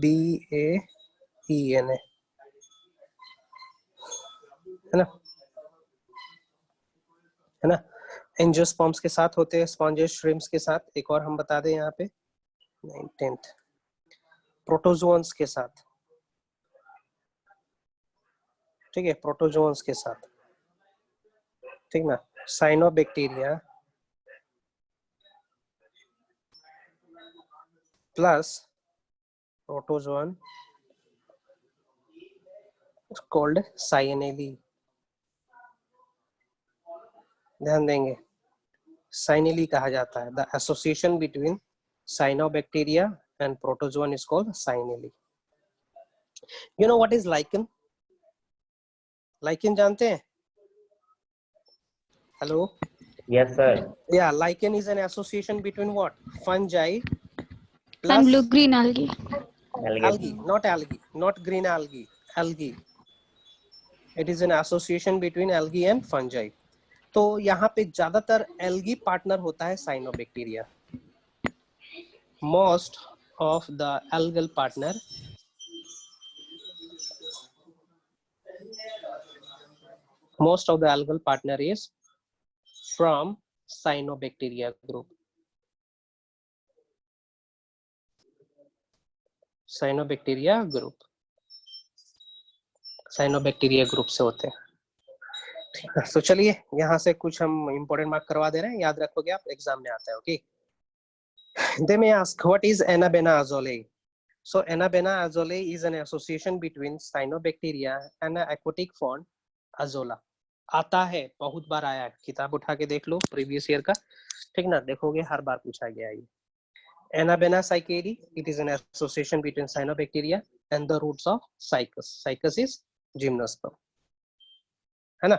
BAENA, है ना, है ना। एंजियोस्पर्म्स के साथ होते हैं, स्पॉन्जेस, श्रिम्प्स के साथ, एक और हम बता दें यहाँ पे 10th, प्रोटोजोन्स के साथ, ठीक है, प्रोटोजोन्स के साथ, ठीक ना, cyanobacteria plus protozoan called cyanelle, ध्यान देंगे, साइनेली कहा जाता है, the association between cyanobacteria and protozoan is called cyanelle. You know what is lichen, lichen जानते हैं, hello, yes sir, yeah, lichen is an association between what, fungi plus And blue green algae. algae, not green algae, algae, it is an association between algae and fungi। तो यहाँ पे ज्यादातर algae partner होता है cyanobacteria, most of the algal partner, most of the algal partner is from cyanobacteria group, cyanobacteria group से होते हैं, ठीक है। तो चलिए यहाँ से कुछ हम इंपॉर्टेंट मार्क करवा दे रहे हैं, याद रखोगे आप, एग्जाम में आता है, okay. They may ask what is Anabena azole, so Anabena azole is an association between cyanobacteria and an aquatic fawn azola, आता है, बहुत बार आया है, किताब उठा के देख लो प्रीवियस ईयर का, ठीक ना, देखोगे हर बार पूछा गया है। Anabena saikeri, it is an association between cyanobacteria and the roots of cycus, cycus is gymnosperm, है ना,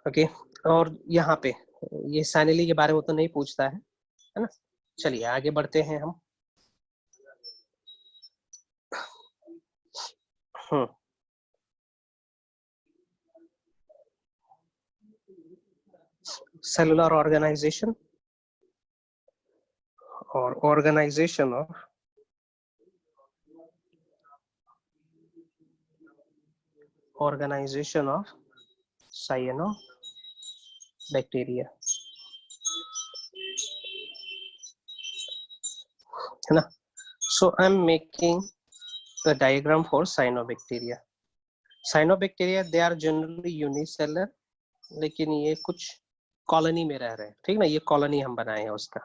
ओके। और यहाँ पे ये साइनेली के बारे में तो नहीं पूछता है ना, चलिए आगे बढ़ते हैं हम। सेलुलर ऑर्गेनाइजेशन, और organization of cyanobacteria, है ना? So I'm making the diagram for cyanobacteria. Cyanobacteria they are generally unicellular, लेकिन ये कुछ कॉलोनी में रह रहे हैं, ठीक ना? ये कॉलोनी हम बनाए हैं उसका.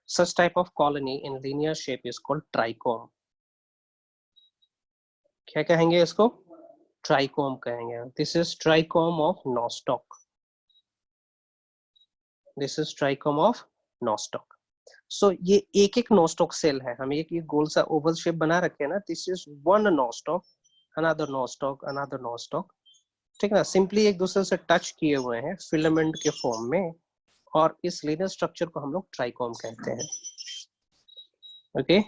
Such type of colony in linear shape is called trichome. क्या कहेंगे इसको? Trichome कहेंगे. This is trichome of Nostoc. This is trichome of Nostoc. So ये एक एक Nostoc सेल है. हम एक गोल सा ओवल शेप बना रखे हैं ना. This is one Nostoc, another Nostoc, another Nostoc. ठीक ना? सिंपली एक दूसरे से टच किए हुए हैं फिलामेंट के फॉर्म में, और इस लीनियर स्ट्रक्चर को हम लोग ट्राइकोम कहते हैं. Okay,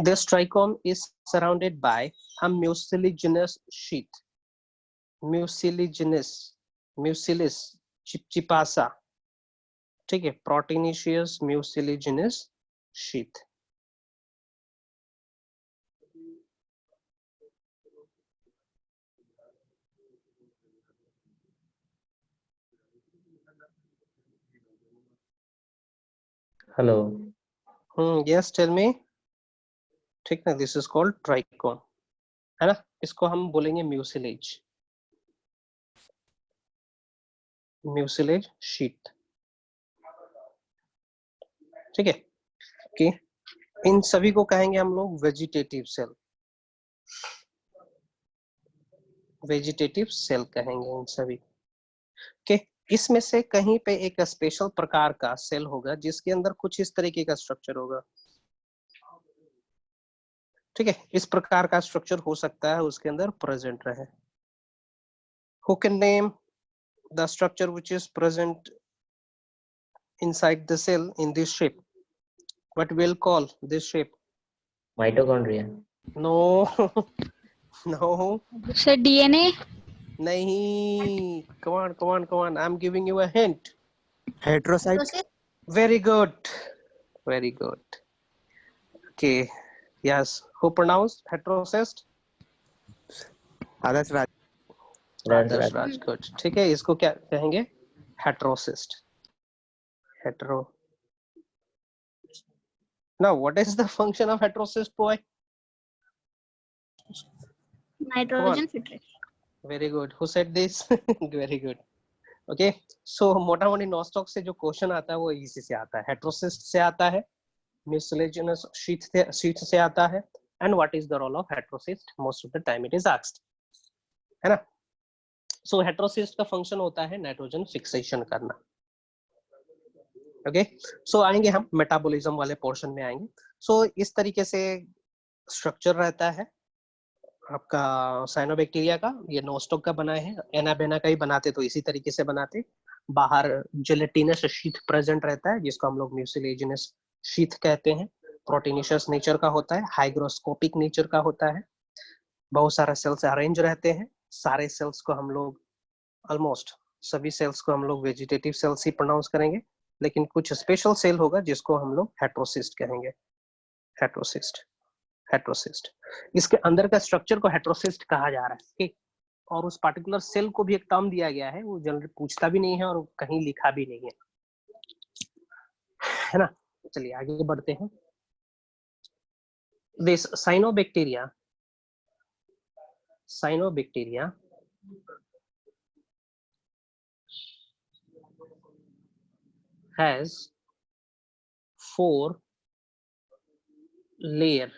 this trichome is surrounded by a mucilaginous sheath. Mucilis चिपचिपासा, ठीक है? Proteinaceous mucilaginous sheath. Hello. Yes, tell me. ठीक ना? This is called trichome, है ना? इसको हम बोलेंगे mucilage sheath. ठीक है? कि इन सभी को कहेंगे हम लोग वेजिटेटिव सेल कहेंगे इन सभी के. इसमें से कहीं पे एक स्पेशल प्रकार का सेल होगा जिसके अंदर कुछ इस तरीके का स्ट्रक्चर होगा. ठीक है? इस प्रकार का स्ट्रक्चर हो सकता है उसके अंदर प्रेजेंट रहे. Who can name the structure which is present inside the cell in this shape? What we'll call this shape? Mitochondria. No. No. Sir, DNA. Nahi. Come on. I'm giving you a hint. Heterocyte. Very good. Okay. Yes. Who pronounced heterocyst? Adarsh Raj. Adarsh Raj. Good. ठीक है, इसको क्या कहेंगे? Heterocyst. Now, what is the function of heterocyst, boy? Nitrogen filtration. Very good. Who said this? Very good. Okay. So मोटा मोटी nostoc से जो question आता है वो इसी से आता है. हेटेरोसिस्ट से आता है, म्यूसिलेजिनस शीथ से आता है. And what is the role of heterocyst? Most of the time it is asked. है ना? So heterocyst का फंक्शन होता है नाइट्रोजन फिक्सेशन करना. ओके. सो आएंगे हम मेटाबॉलिज्म वाले पोर्शन में आएंगे. सो इस तरीके से स्ट्रक्चर रहता है आपका साइनोबैक्टीरिया का. ये नोस्टॉक का बनाए हैं, एनाबेना का ही बनाते तो इसी तरीके से बनाते. बाहर जेलेटिनस शीथ प्रेजेंट रहता है जिसको हम लोग म्यूसिलेजिनस शीथ कहते हैं. प्रोटीनेशियस नेचर का होता है, हाइग्रोस्कोपिक नेचर का होता है. बहुत सारे सेल्स अरेंज रहते हैं. सारे सेल्स को हम लोग ऑलमोस्ट सभी सेल्स को हम लोग वेजिटेटिव सेल्स ही प्रोनाउंस करेंगे, लेकिन कुछ स्पेशल सेल होगा जिसको हम लोग हेटेरोसिस्ट कहेंगे. हेटेरोसिस्ट. इसके अंदर का स्ट्रक्चर को हेटेरोसिस्ट कहा जा रहा है. ठीक. और उस पार्टिकुलर सेल को भी एक टर्म दिया गया है, वो जनरली पूछता भी नहीं है और कहीं लिखा भी नहीं है ना? चलिए आगे बढ़ते हैं. This cyanobacteria has 4 layer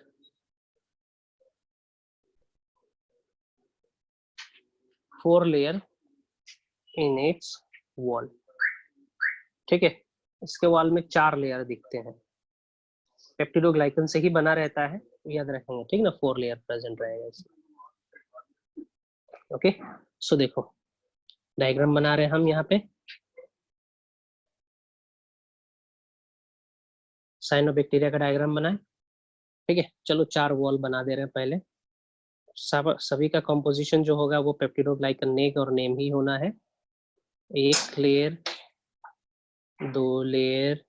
in its wall. ठीक है? इसके वॉल में 4 लेयर दिखते हैं. पेप्टिडोग्लाइकन से ही बना रहता है, याद रखेंगे. ठीक ना? 4 लेयर प्रेजेंट रहेगा इसमें. ओके. सो देखो डायग्राम बना रहे हैं हम यहाँ पे. साइनोबैक्टीरिया का डायग्राम बनाए. ठीक है. चलो 4 वॉल बना दे रहे हैं पहले. सभी का कंपोजिशन जो होगा वो पेप्टिडोग्लाइकन नेक और नेम ही होना है. 1 लेयर, 2 लेयर,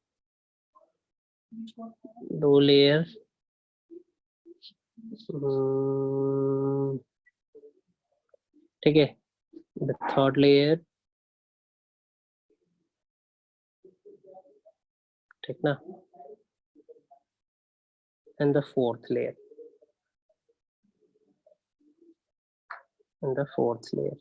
दो लेयर, ठीक है, द थर्ड लेयर, ठीक ना, and the fourth layer, and the fourth layer,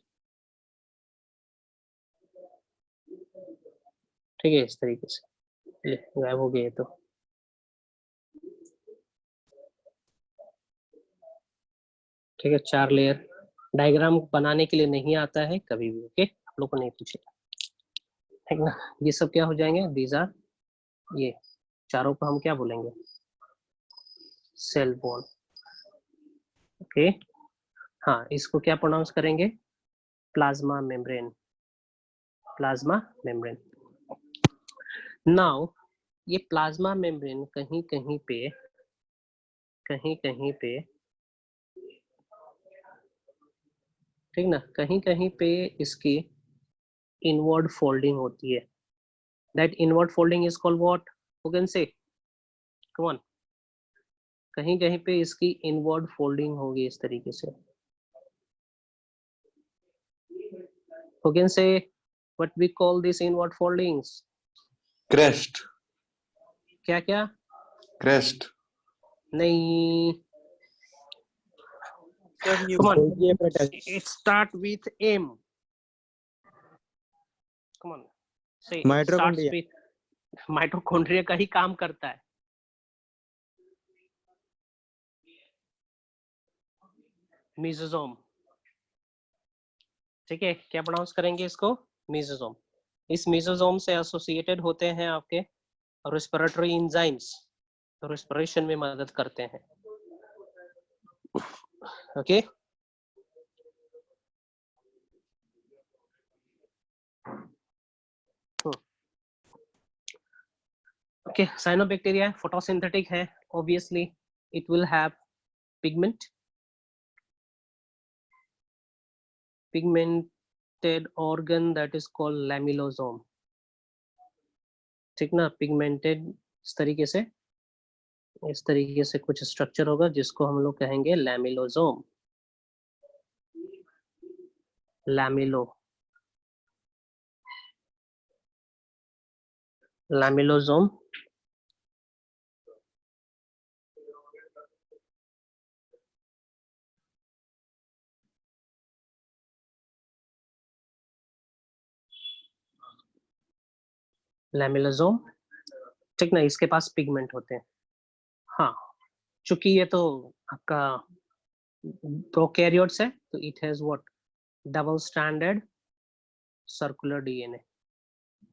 ठीक है, इस तरीके से। ये गायब हो गया तो, ठीक है, 4 लेयर। डायग्राम बनाने के लिए नहीं आता है कभी भी, ओके, आप लोग को नहीं पूछेगा, ठीक ना। ये सब क्या हो जाएंगे, दीज आर, ये चारों को हम क्या बोलेंगे, सेल वॉल, ओके। हाँ, इसको क्या प्रोनाउंस करेंगे, plasma membrane, plasma membrane. Now ये प्लाज्मा मेम्ब्रेन कहीं कहीं पे, ठीक ना, कहीं कहीं पे इसकी इनवर्ड फोल्डिंग होती है। That inward folding is called what, who can से, कम ऑन। कहीं कहीं पे इसकी इनवर्ड फोल्डिंग होगी इस तरीके से, who can say what we call this inward foldings, Crest. क्या क्या, Crest. नहीं, Sir, come on, Golgi it start with M, come on, say it starts Mitochondria. with, mitochondria का ही काम करता है, मेसोसोम, ठीक है, क्या प्रोनाउंस करेंगे इसको, मेसोसोम। इस मेसोसोम से एसोसिएटेड होते हैं आपके रेस्पिरेटरी एंजाइम्स, तो रेस्पिरेशन में मदद करते हैं, ओके। ओके, साइनोबैक्टीरिया फोटोसिंथेटिक है, obviously it will have pigmented organ that is called lamellosome, ठीक ना, पिगमेंटेड, इस तरीके से कुछ स्ट्रक्चर होगा जिसको हम लोग कहेंगे लैमेलोसोम, लैमेलोसोम। लैमेलोसोम, ठीक ना, इसके पास पिगमेंट होते हैं। हाँ, चूंकि ये तो आपका प्रोकैरियोट्स है, तो it has what, double standard circular DNA,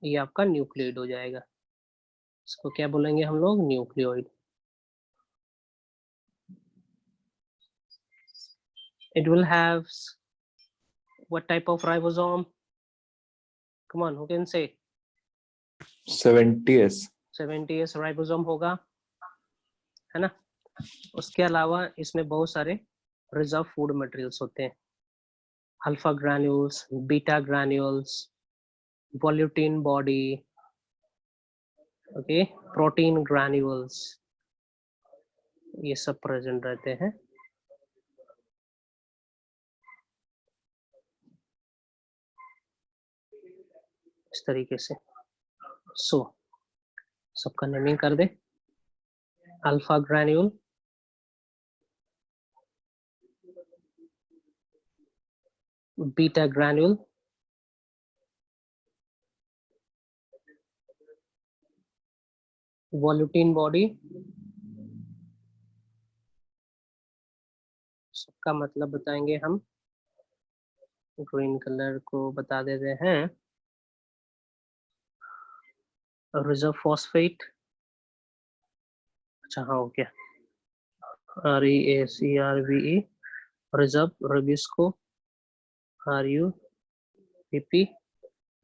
ये आपका न्यूक्लियोइड हो जाएगा, इसको क्या बोलेंगे हम लोग, nucleoid. It will have what type of ribosome? Come on, who can say? 70S. 70S ribosome होगा, है ना। उसके अलावा इसमें बहुत सारे रिजर्व फूड मटेरियल्स होते हैं, alpha granules, beta granules, volutin body, okay, protein granules, ये सब प्रेजेंट रहते हैं। इस तरीके से, सो सबका नेमिंग कर दे, alpha granule, beta granule, volutin body, सबका मतलब बताएंगे हम, ग्रीन कलर को बता देते हैं, रिजर्व फॉस्फेट, अच्छा हाँ हो गया, REACRVE, रिजर्व रबिस्को, RUPP,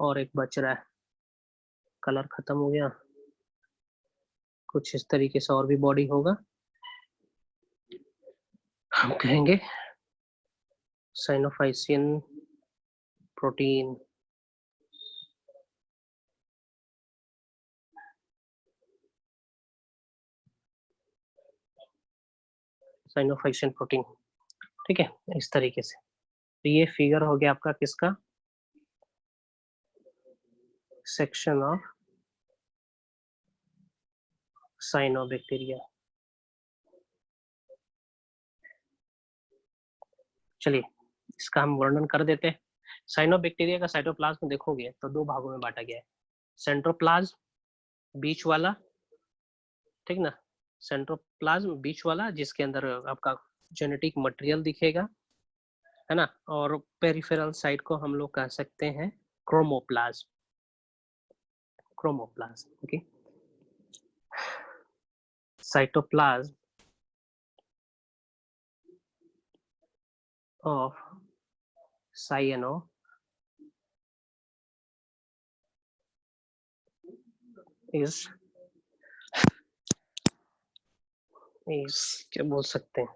और एक बच रहा है, कलर खत्म हो गया, कुछ इस तरीके से और भी बॉडी होगा, हम कहेंगे cyanophycean protein, sign of action protein. ठीक है, इस तरीके से। तो ये फिगर हो गया आपका किसका, सेक्शन ऑफ साइनोबैक्टीरिया। चलिए इसका हम वर्णन कर देते हैं। साइनोबैक्टीरिया का साइटोप्लाज्म देखोगे तो दो भागों में बांटा गया है, सेंट्रोप्लाज्म बीच वाला, ठीक ना, सेंट्रोप्लाज्म बीच वाला जिसके अंदर आपका जेनेटिक मटेरियल दिखेगा, है ना, और पेरिफेरल साइड को हम लोग कह सकते हैं chromoplasm, chromoplasm. Okay, cytoplasm of cyano is क्या बोल सकते हैं,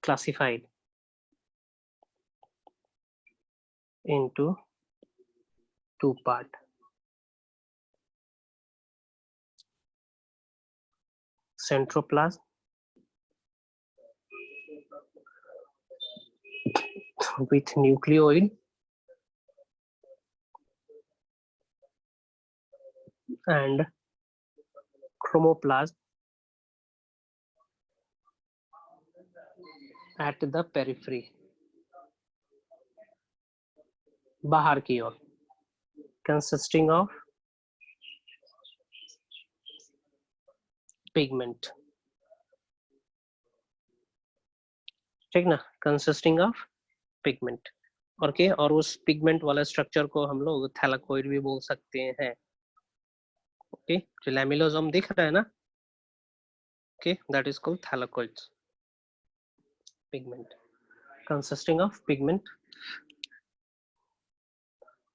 classified into two part, centroplasm with nucleoid and chromoplasm at the periphery, बाहर की ओर, consisting of pigment, ठीक ना, consisting of pigment। ओके, और उस पिगमेंट वाला स्ट्रक्चर को हम लोग थैलाकोइड भी बोल सकते हैं। ओके, जो लैमिलोसोम दिख रहा है ना, okay, that is called thylakoids, pigment consisting of pigment.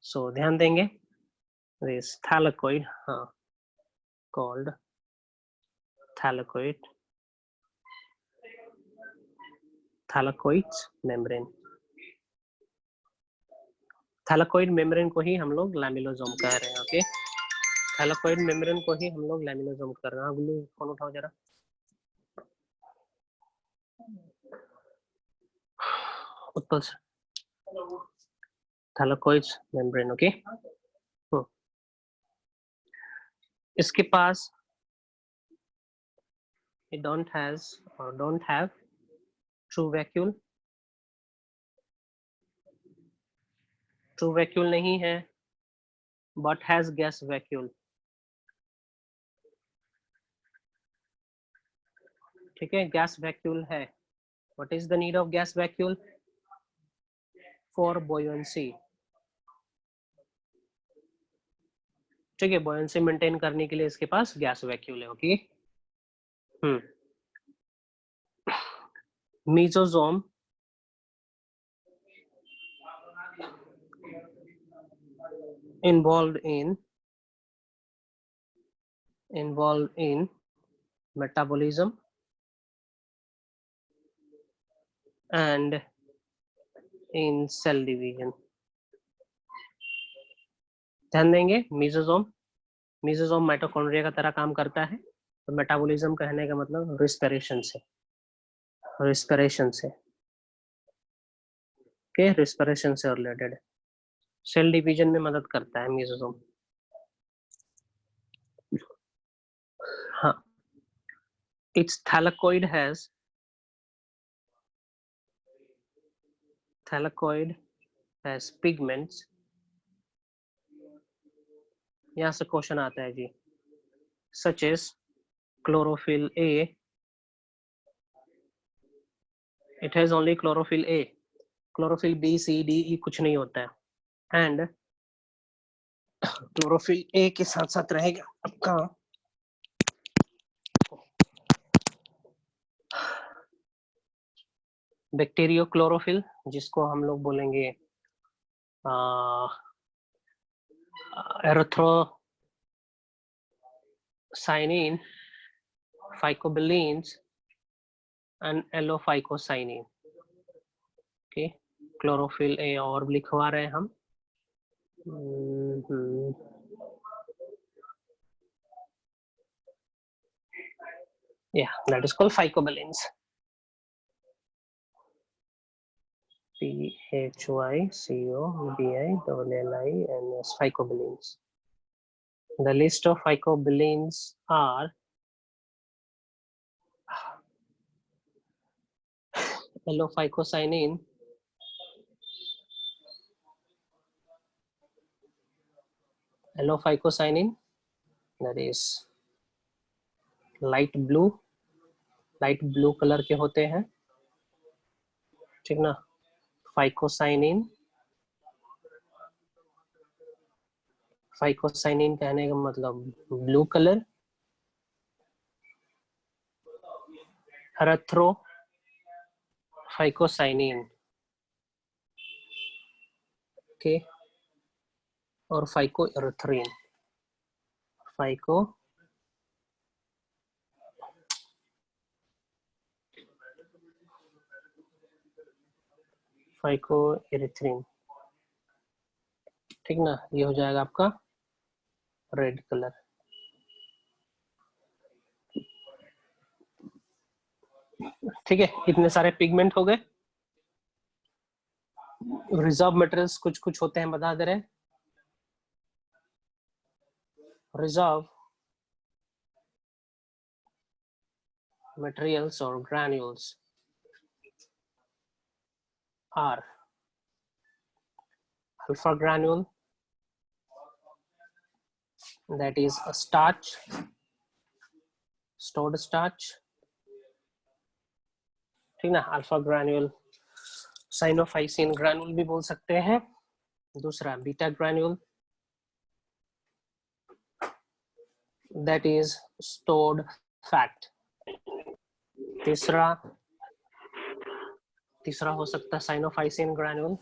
So ध्यान देंगे, दिस थैलाकोइड, हाँ, called thylakoid, thylakoids membrane, thylakoid membrane को ही हम लोग लैमिलोसोम कह रहे हैं। ओके, थैलाकोइड मेम्ब्रेन को ही हम लोग लैमिलोसोम कर रहे हैं। अगली फोन उठाओ जरा, उत्पल से, थैलाकोइड्स मेम्ब्रेन। ओके, इसके पास it don't have true vacuole, true vacuole नहीं है, but has gas vacuole। ठीक है, gas vacuole है। what is the need of gas vacuole? for buoyancy। ठीक है, buoyancy मेंटेन करने के लिए इसके पास गैस वैक्यूल है। Okay, mesosome involved in metabolism and in cell division। ध्यान देंगे, मेसोसोम माइटोकॉन्ड्रिया का तरह काम करता है। तो मेटाबॉलिज्म कहने का मतलब रिस्पिरेशन से, ओके, रिस्पिरेशन से रिलेटेड है। सेल डिवीजन में मदद करता है मेसोसोम। हाँ, its thylakoid has pigments। यहाँ से क्वेश्चन आता है जी, such as chlorophyll A, it has only chlorophyll A, chlorophyll B, C, D, E कुछ नहीं होता है। and chlorophyll A के साथ साथ रहेगा आपका बैक्टीरियो क्लोरोफिल, जिसको हम लोग बोलेंगे एरिथ्रोसाइनिन, फाइकोबिलीन्स एंड एलोफाइकोसाइनिन। ओके, क्लोरोफिल ए और लिखवा रहे हैं हम। Yeah, that is called phycobilins. PHYCOBILLINS, phycobilins. The list of phycobilins are L-phycocyanin, L-phycocyanin, that is light blue colour के होते हैं, ठीक ना. फाइकोसाइनिन कहने का मतलब blue colour. Erythro phycocyanin, okay, और फाइको एरिथ्रिन. फाइको एरिथ्रिन, ठीक ना. ये हो जाएगा आपका रेड कलर. ठीक है, इतने सारे पिगमेंट हो गए. रिजर्व मटेरियल्स कुछ कुछ होते हैं, बता दे रहे हैं. Reserve materials or granules are alpha granule, that is a starch, stored starch, ठीक ना. अल्फा ग्रैन्यूल, साइनोफाइसिन ग्रैन्यूल भी बोल सकते हैं. दूसरा beta granule, that is stored fat. तीसरा हो सकता है cyanophycin granule,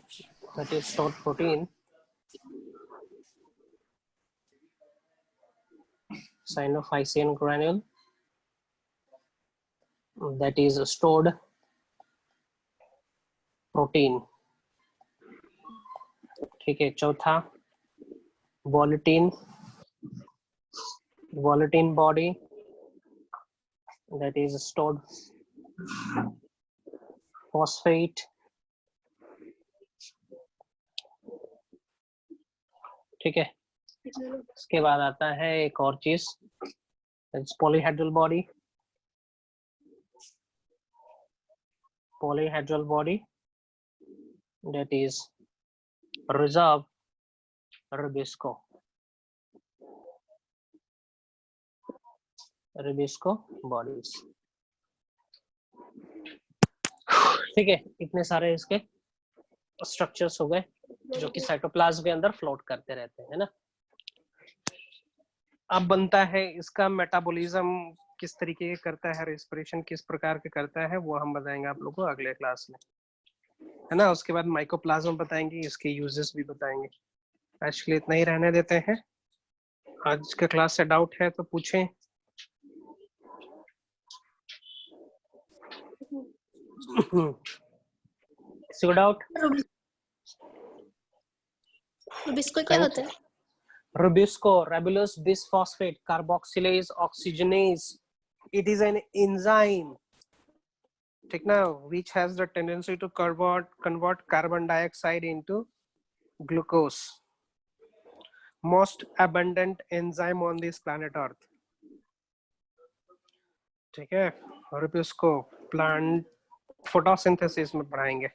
that is stored protein. Cyanophycin granule, that is stored protein. ठीक है. चौथा वोलेटिन body, that is stored phosphate. ठीक है. इसके बाद आता है एक और चीज, polyhedral body, that is reserve rubisco bodies. ठीक है. इतने सारे इसके स्ट्रक्चर्स हो गए जो कि साइटोप्लाज्म के अंदर फ्लोट करते रहते हैं ना. अब बनता है इसका मेटाबॉलिज्म किस तरीके का करता है, रेस्पिरेशन किस प्रकार के करता है, वो हम बताएंगे आप लोगों को अगले क्लास में, है ना. उसके बाद माइकोप्लाज्म बताएंगे, इसके यूजेस भी बताएंगे. आज के लिए इतना ही रहने देते हैं. आज के क्लास से डाउट है तो पूछें. किसी को डाउट? रुबिस्को क्या होता है? Rubisco, ribulose bisphosphate carboxylase oxygenase. It is an enzyme, ठीक ना, which has the tendency to convert carbon dioxide into glucose. Most abundant enzyme on this planet Earth. ठीक है. Rubisco plant photosynthesis में पढ़ाएंगे.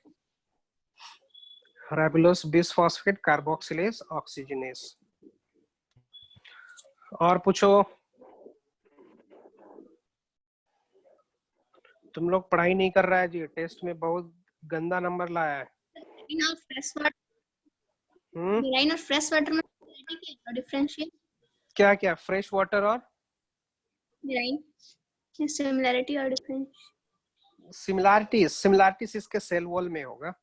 Ribulose bisphosphate carboxylase oxygenase. और पूछो. तुम लोग पढ़ाई नहीं कर रहा है जी, टेस्ट में बहुत गंदा नंबर लाया है. मेराइन और फ्रेश वाटर में डिफरेंशिएट क्या फ्रेश वाटर और मेराइन सिमिलरिटी और डिफरेंस? सिमिलरिटीज इसके सेल वॉल में होगा.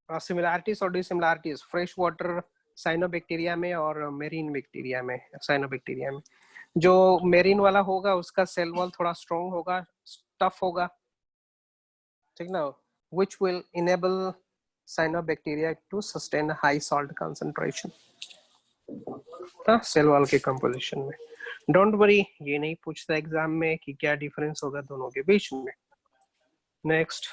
सिमिलरिटीज और डिसिमिलरिटीज फ्रेश वाटर साइनोबैक्टीरिया में और मेरीन बैक्टीरिया में. साइनोबैक्टीरिया में जो मेरीन वाला होगा उसका सेल वॉल थोड़ा स्ट्रॉन्ग होगा, टफ होगा, ठीक ना, which will enable cyanobacteria to sustain a high salt concentration. Cell wall के कंपोजिशन में. डोंट वरी, ये नहीं पूछता एग्जाम में कि क्या डिफरेंस होगा दोनों के बीच में। Next,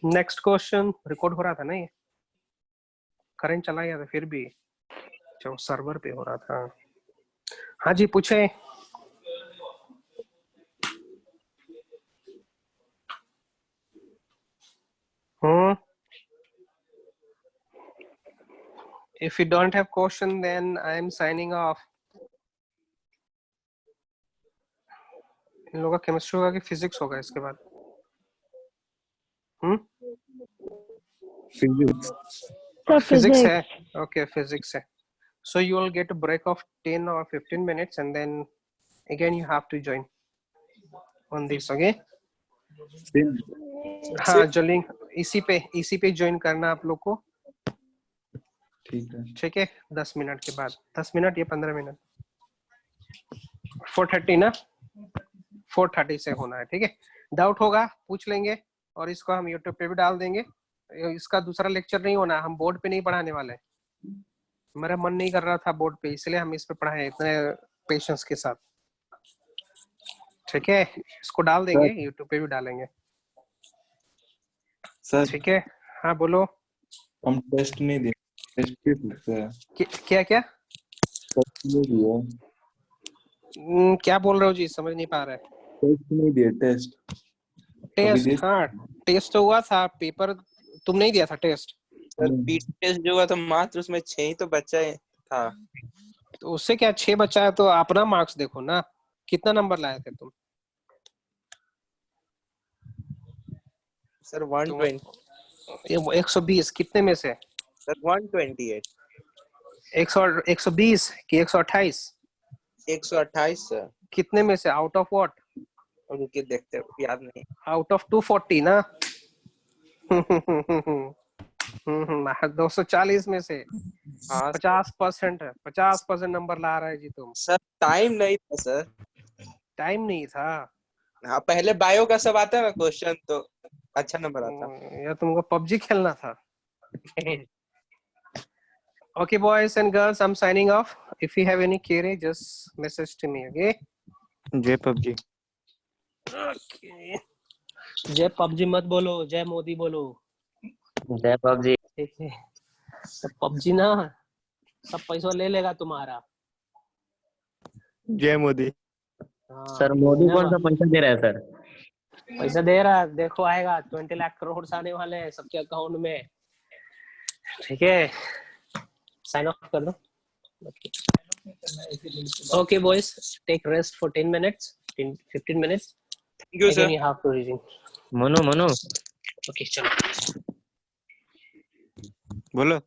next question. रिकॉर्ड हो रहा था ना ये, करंट चला गया था फिर भी, जो सर्वर पे हो रहा था। हाँ जी, पूछे। If you don't have question, then I am signing off. इन लोगों का केमिस्ट्री होगा कि फिजिक्स होगा इसके बाद? Physics. फिजिक्स है, okay, फिजिक्स है। So you will get a break of 10 or 15 minutes and then again you have to join on this, okay? हाँ, जो लिंक इसी पे ज्वाइन करना आप लोग को। ठीक है, 10 मिनट के बाद, 10 मिनट या 15 मिनट, 4:30 ना, 4:30 से होना है। ठीक है, डाउट होगा पूछ लेंगे और इसको हम यूट्यूब पे भी डाल देंगे। इसका दूसरा लेक्चर नहीं होना, हम बोर्ड पे नहीं पढ़ाने वाले। मेरा मन नहीं कर रहा था बोर्ड पे, इसलिए हम इस पे पढ़ाए इतने पेशेंस के साथ। ठीक है, इसको डाल देंगे, यूट्यूब पे भी डालेंगे। सर, ठीक है, हाँ बोलो। हम टेस्ट नहीं दिए, टेस्ट क्यों पूछते हैं? क्या क्या टेस्ट नहीं दिए, क्या बोल रहे हो जी, समझ नहीं पा रहे। टेस्ट नहीं दिए, टेस्ट, हाँ टेस्ट तो हुआ था, पेपर तुम नहीं दिया था टेस्ट? सर पीटी टेस्ट जो हुआ था मात्र उसमें 6 ही तो बच्चा था। तो उससे क्या 6 बच्चा है तो अपना मार्क्स देखो ना, कितना नंबर लाए थे तुम? सर 120। 120 कितने में से? सर 128। 120 कि 128? 128 सर। कितने में से, आउट ऑफ व्हाट? रुकिए देखते हो, याद नहीं। आउट ऑफ 240 ना। 240 में से 50% है, 50% नंबर ला रहा है जी तुम। सर टाइम नहीं था सर। टाइम नहीं था? हाँ, पहले बायो का सब आता है ना क्वेश्चन, तो अच्छा नंबर आता। या तुमको पबजी खेलना था? Okay, boys and girls, I'm signing off. If you have any query, just message to me, okay? जय पबजी। Okay. जय पबजी मत बोलो, जय मोदी बोलो। जय पबजी। ठीक है, तो पबजी ना सब पैसा ले लेगा तुम्हारा। जय मोदी। सर मोदी कौन सा पैसा दे रहा है सर? पैसा दे रहा है, देखो आएगा 20 लाख करोड़ आने वाले हैं सबके अकाउंट में। ठीक है, साइन ऑफ कर दो। Okay boys, take rest for 10 minutes, 15 minutes. Thank you Again sir. you have to resume. Manu Manu Okay, चलो बोलो।